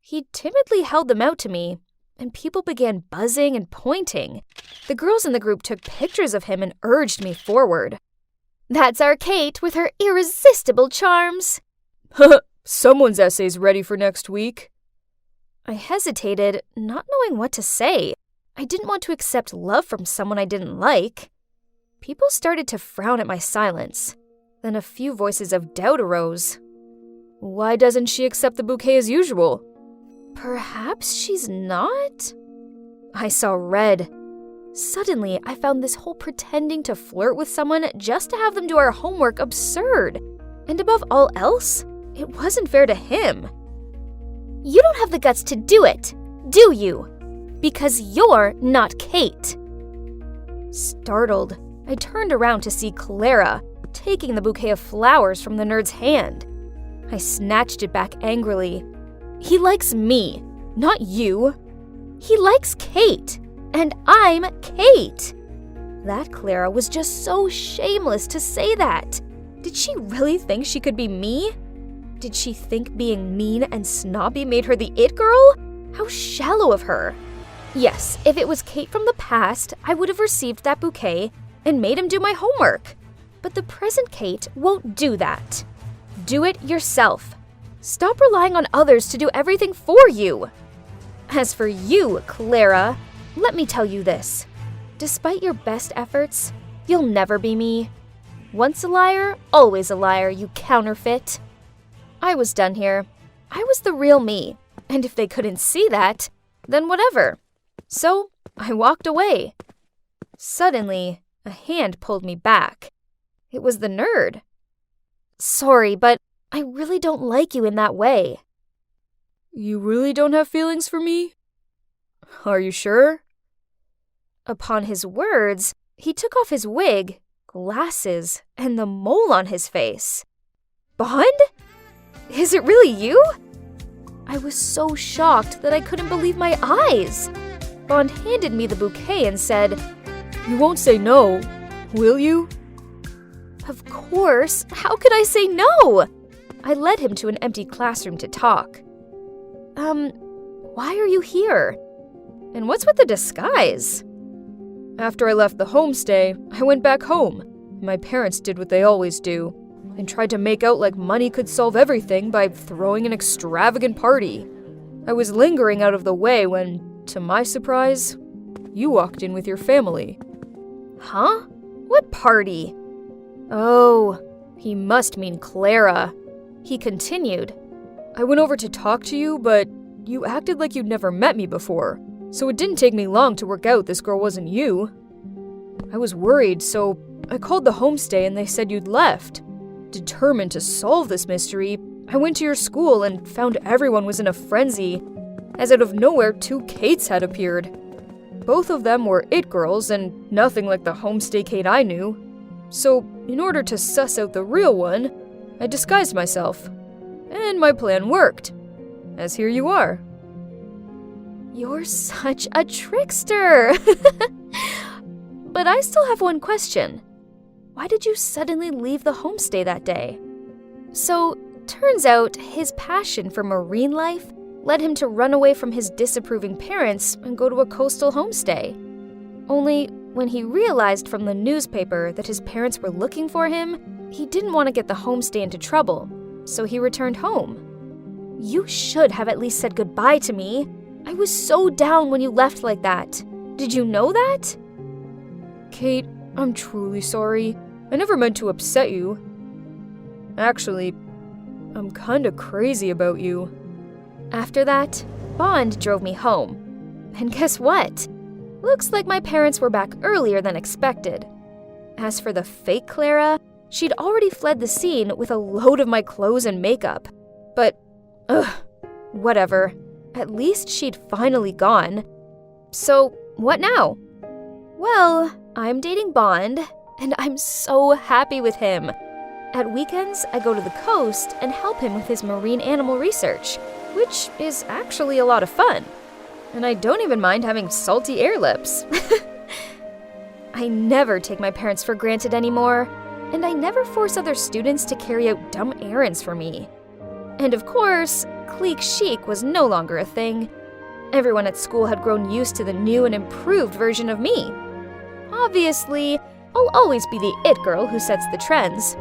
Speaker 2: He timidly held them out to me, and people began buzzing and pointing. The girls in the group took pictures of him and urged me forward.
Speaker 1: That's our Kate with her irresistible charms.
Speaker 2: Someone's essay's ready for next week. I hesitated, not knowing what to say. I didn't want to accept love from someone I didn't like. People started to frown at my silence. Then a few voices of doubt arose. Why doesn't she accept the bouquet as usual? Perhaps she's not? I saw red.
Speaker 1: Suddenly, I found this whole pretending to flirt with someone just to have them do our homework absurd. And above all else, it wasn't fair to him. You don't have the guts to do it, do you? Because you're not Kate. Startled, I turned around to see Clara taking the bouquet of flowers from the nerd's hand. I snatched it back angrily. He likes me, not you. He likes Kate, and I'm Kate. That Clara was just so shameless to say that. Did she really think she could be me? Did she think being mean and snobby made her the it girl? How shallow of her. Yes, if it was Kate from the past, I would have received that bouquet and made him do my homework. But the present Kate won't do that. Do it yourself. Stop relying on others to do everything for you. As for you, Clara, let me tell you this. Despite your best efforts, you'll never be me. Once a liar, always a liar, you counterfeit. I was done here. I was the real me, and if they couldn't see that, then whatever. So I walked away. Suddenly, a hand pulled me back. It was the nerd. Sorry, but I really don't like you in that way.
Speaker 2: You really don't have feelings for me? Are you sure?
Speaker 1: Upon his words, he took off his wig, glasses, and the mole on his face. Bond? Is it really you? I was so shocked that I couldn't believe my eyes. Bond handed me the bouquet and said,
Speaker 2: You won't say no, will you?
Speaker 1: Of course. How could I say no? I led him to an empty classroom to talk. Why are you here?
Speaker 2: And what's with the disguise? After I left the homestay, I went back home. My parents did what they always do and tried to make out like money could solve everything by throwing an extravagant party. I was lingering out of the way when, to my surprise, you walked in with your family.
Speaker 1: Huh? What party? Oh, he must mean Clara. He continued.
Speaker 2: I went over to talk to you, but you acted like you'd never met me before, so it didn't take me long to work out this girl wasn't you. I was worried, so I called the homestay and they said you'd left. Determined to solve this mystery, I went to your school and found everyone was in a frenzy, as out of nowhere 2 Kates had appeared. Both of them were it girls and nothing like the homestay Kate I knew. So, in order to suss out the real one, I disguised myself. And my plan worked. As here you are.
Speaker 1: You're such a trickster! But I still have one question. Why did you suddenly leave the homestay that day? So, turns out his passion for marine life led him to run away from his disapproving parents and go to a coastal homestay. Only, when he realized from the newspaper that his parents were looking for him, he didn't want to get the homestay into trouble, so he returned home. You should have at least said goodbye to me. I was so down when you left like that. Did you know that?
Speaker 2: Kate, I'm truly sorry. I never meant to upset you. Actually, I'm kinda crazy about you.
Speaker 1: After that, Bond drove me home. And guess what? Looks like my parents were back earlier than expected. As for the fake Clara, she'd already fled the scene with a load of my clothes and makeup. But, whatever. At least she'd finally gone. So, what now? Well, I'm dating Bond, and I'm so happy with him. At weekends, I go to the coast and help him with his marine animal research, which is actually a lot of fun. And I don't even mind having salty air lips. I never take my parents for granted anymore, and I never force other students to carry out dumb errands for me. And of course, clique chic was no longer a thing. Everyone at school had grown used to the new and improved version of me. Obviously, I'll always be the it girl who sets the trends,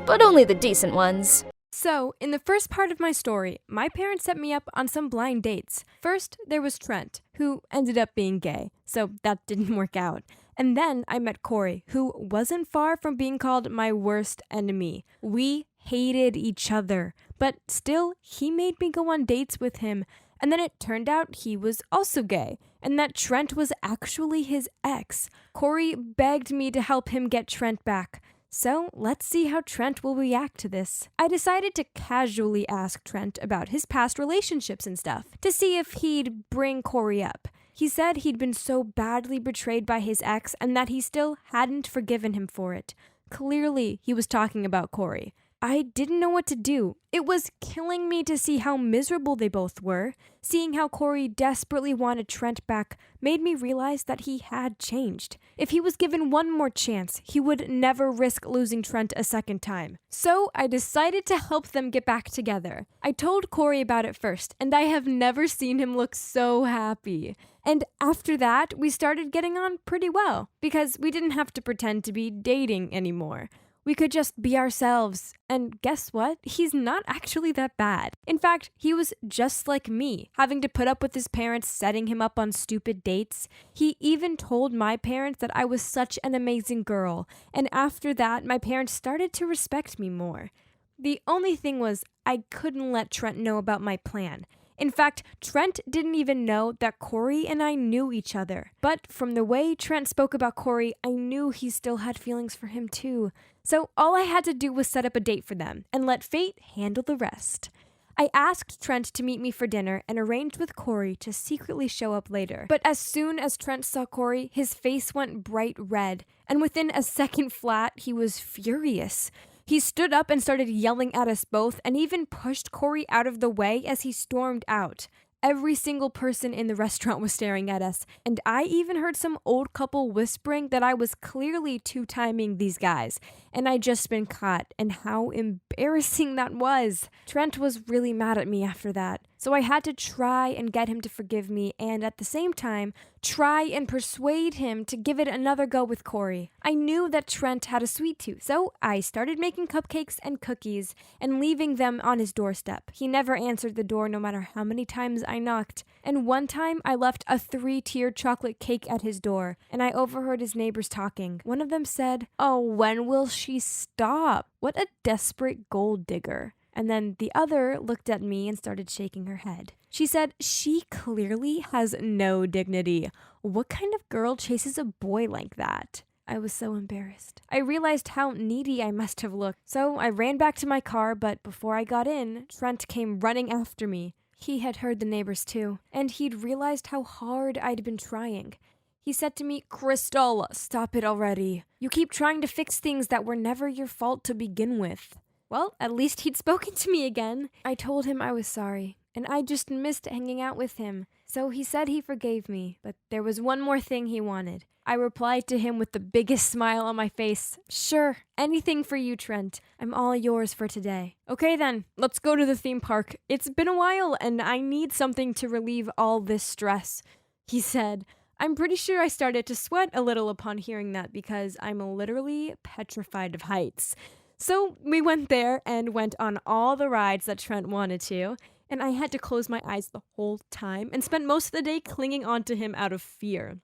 Speaker 1: but only the decent ones.
Speaker 4: So, in the first part of my story, my parents set me up on some blind dates. First, there was Trent, who ended up being gay, so that didn't work out. And then I met Corey, who wasn't far from being called my worst enemy. We hated each other, but still, he made me go on dates with him, And then it turned out he was also gay, and that Trent was actually his ex. Corey begged me to help him get Trent back. So let's see how Trent will react to this. I decided to casually ask Trent about his past relationships and stuff, to see if he'd bring Corey up. He said he'd been so badly betrayed by his ex and that he still hadn't forgiven him for it. Clearly, he was talking about Corey. I didn't know what to do. It was killing me to see how miserable they both were. Seeing how Corey desperately wanted Trent back made me realize that he had changed. If he was given one more chance, he would never risk losing Trent a second time. So I decided to help them get back together. I told Corey about it first, and I have never seen him look so happy. And after that, we started getting on pretty well, because we didn't have to pretend to be dating anymore. We could just be ourselves. And guess what? He's not actually that bad. In fact, he was just like me, having to put up with his parents setting him up on stupid dates. He even told my parents that I was such an amazing girl. And after that, my parents started to respect me more. The only thing was, I couldn't let Trent know about my plan. In fact, Trent didn't even know that Corey and I knew each other. But from the way Trent spoke about Corey, I knew he still had feelings for him too. So all I had to do was set up a date for them and let fate handle the rest. I asked Trent to meet me for dinner and arranged with Corey to secretly show up later. But as soon as Trent saw Corey, his face went bright red, and within a second flat, he was furious. He stood up and started yelling at us both and even pushed Corey out of the way as he stormed out. Every single person in the restaurant was staring at us, and I even heard some old couple whispering that I was clearly two-timing these guys, and I'd just been caught, and how embarrassing that was. Trent was really mad at me after that, so I had to try and get him to forgive me, and at the same time, try and persuade him to give it another go with Corey. I knew that Trent had a sweet tooth, so I started making cupcakes and cookies and leaving them on his doorstep. He never answered the door no matter how many times I knocked, and one time I left a 3-tiered chocolate cake at his door, and I overheard his neighbors talking. One of them said, "Oh, when will she stop? What a desperate gold digger." And then the other looked at me and started shaking her head. She said, "She clearly has no dignity. What kind of girl chases a boy like that?" I was so embarrassed. I realized how needy I must have looked, so I ran back to my car, but before I got in, Trent came running after me. He had heard the neighbors too, and he'd realized how hard I'd been trying. He said to me, "Crystal, stop it already. You keep trying to fix things that were never your fault to begin with." Well, at least he'd spoken to me again. I told him I was sorry, and I just missed hanging out with him. So he said he forgave me, but there was one more thing he wanted. I replied to him with the biggest smile on my face. "Sure, anything for you, Trent. I'm all yours for today." "Okay then, let's go to the theme park. It's been a while, and I need something to relieve all this stress," he said. I'm pretty sure I started to sweat a little upon hearing that because I'm literally petrified of heights. So we went there and went on all the rides that Trent wanted to, and I had to close my eyes the whole time and spent most of the day clinging onto him out of fear.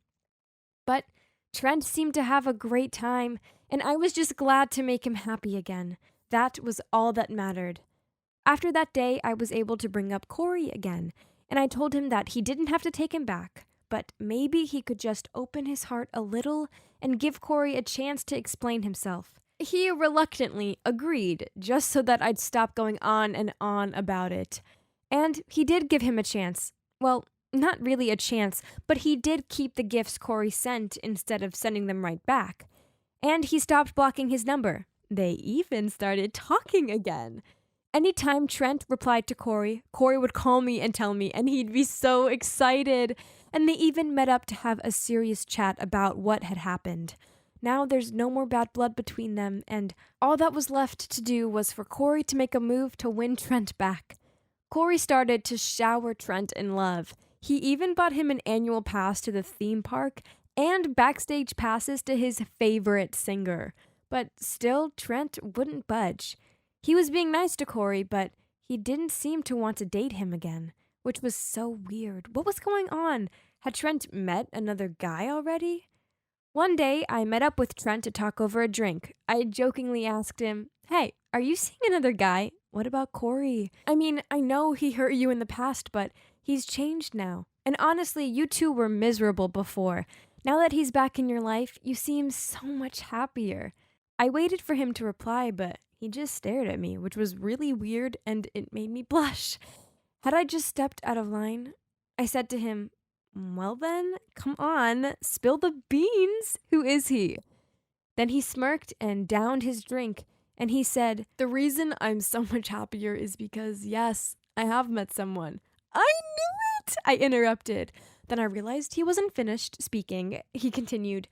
Speaker 4: But Trent seemed to have a great time, and I was just glad to make him happy again. That was all that mattered. After that day, I was able to bring up Corey again, and I told him that he didn't have to take him back, but maybe he could just open his heart a little and give Corey a chance to explain himself. He reluctantly agreed, just so that I'd stop going on and on about it. And he did give him a chance. Well, not really a chance, but he did keep the gifts Corey sent instead of sending them right back. And he stopped blocking his number. They even started talking again. Anytime Trent replied to Corey, Corey would call me and tell me, and he'd be so excited. And they even met up to have a serious chat about what had happened. Now there's no more bad blood between them, and all that was left to do was for Corey to make a move to win Trent back. Corey started to shower Trent in love. He even bought him an annual pass to the theme park and backstage passes to his favorite singer. But still, Trent wouldn't budge. He was being nice to Corey, but he didn't seem to want to date him again, which was so weird. What was going on? Had Trent met another guy already? One day, I met up with Trent to talk over a drink. I jokingly asked him, "Hey, are you seeing another guy? What about Corey? I mean, I know he hurt you in the past, but He's changed now. And honestly, you two were miserable before. Now that he's back in your life, you seem so much happier. I waited for him to reply, but he just stared at me, which was really weird and it made me blush. Had I just stepped out of line? I said to him, well then, come on, spill the beans. Who is he? Then he smirked and downed his drink, and he said, the reason I'm so much happier is because, yes, I have met someone. I knew it! I interrupted. Then I realized he wasn't finished speaking. He continued,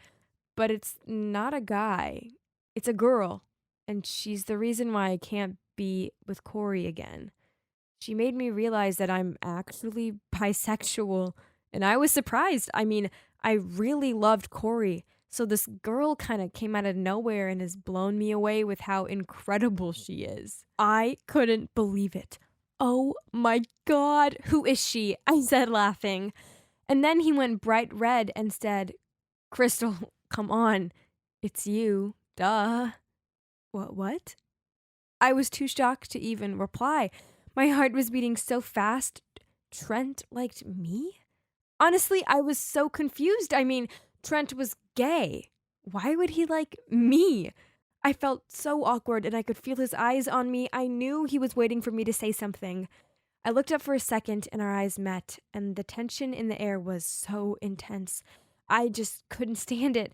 Speaker 4: but it's not a guy. It's a girl, and she's the reason why I can't be with Corey again. She made me realize that I'm actually bisexual, and I was surprised. I mean, I really loved Corey, so this girl kind of came out of nowhere and has blown me away with how incredible she is. I couldn't believe it. Oh my God, who is she? I said, laughing. And then he went bright red and said, Crystal, come on, it's you, duh. What? I was too shocked to even reply. My heart was beating so fast. Trent liked me? Honestly, I was so confused. I mean, Trent was gay. Why would he like me? I felt so awkward and I could feel his eyes on me. I knew he was waiting for me to say something. I looked up for a second and our eyes met, and the tension in the air was so intense. I just couldn't stand it.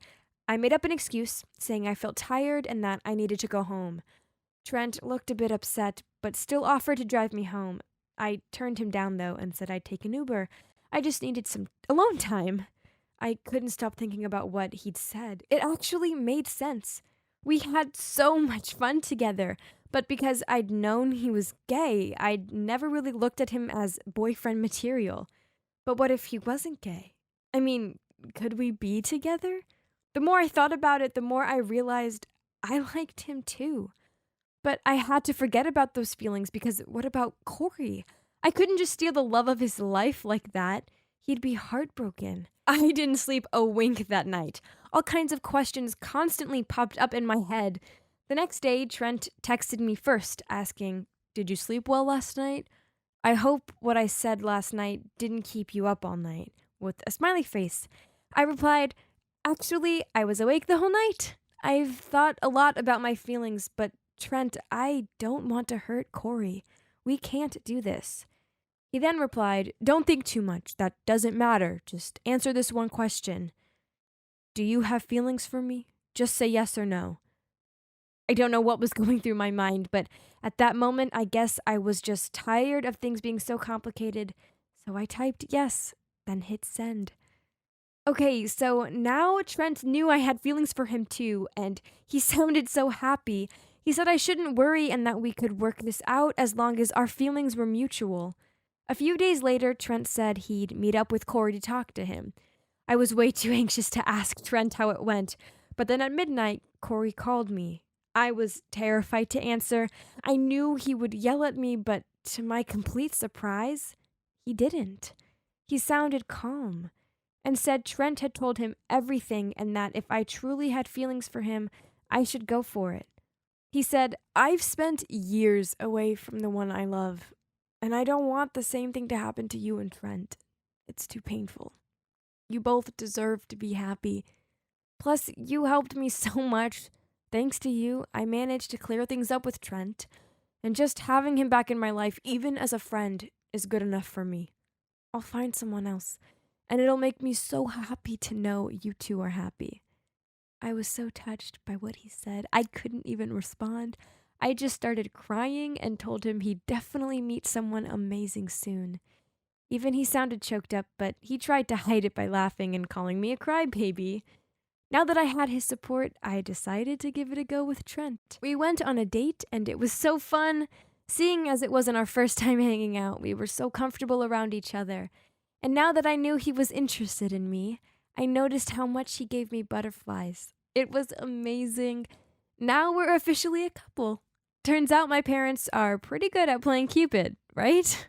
Speaker 4: I made up an excuse, saying I felt tired and that I needed to go home. Trent looked a bit upset, but still offered to drive me home. I turned him down, though, and said I'd take an Uber. I just needed some alone time. I couldn't stop thinking about what he'd said. It actually made sense. We had so much fun together, but because I'd known he was gay, I'd never really looked at him as boyfriend material. But what if he wasn't gay? I mean, could we be together? The more I thought about it, the more I realized I liked him too. But I had to forget about those feelings because what about Corey? I couldn't just steal the love of his life like that. He'd be heartbroken. I didn't sleep a wink that night. All kinds of questions constantly popped up in my head. The next day, Trent texted me first, asking, "Did you sleep well last night? I hope what I said last night didn't keep you up all night," with a smiley face. I replied, "Actually, I was awake the whole night. I've thought a lot about my feelings, but Trent, I don't want to hurt Corey. We can't do this." He then replied, "Don't think too much. That doesn't matter. Just answer this one question. Do you have feelings for me? Just say yes or no." I don't know what was going through my mind, but at that moment, I guess I was just tired of things being so complicated. So I typed yes, then hit send. Okay, so now Trent knew I had feelings for him too, and he sounded so happy. He said I shouldn't worry and that we could work this out as long as our feelings were mutual. A few days later, Trent said he'd meet up with Corey to talk to him. I was way too anxious to ask Trent how it went, but then at midnight, Corey called me. I was terrified to answer. I knew he would yell at me, but to my complete surprise, he didn't. He sounded calm and said Trent had told him everything and that if I truly had feelings for him, I should go for it. He said, "I've spent years away from the one I love, and I don't want the same thing to happen to you and Trent. It's too painful. You both deserve to be happy. Plus, you helped me so much. Thanks to you, I managed to clear things up with Trent, and just having him back in my life, even as a friend, is good enough for me. I'll find someone else, and it'll make me so happy to know you two are happy." I was so touched by what he said, I couldn't even respond. I just started crying and told him he'd definitely meet someone amazing soon. Even he sounded choked up, but he tried to hide it by laughing and calling me a crybaby. Now that I had his support, I decided to give it a go with Trent. We went on a date, and it was so fun. Seeing as it wasn't our first time hanging out, we were so comfortable around each other. And now that I knew he was interested in me, I noticed how much he gave me butterflies. It was amazing. Now we're officially a couple. Turns out my parents are pretty good at playing Cupid, right?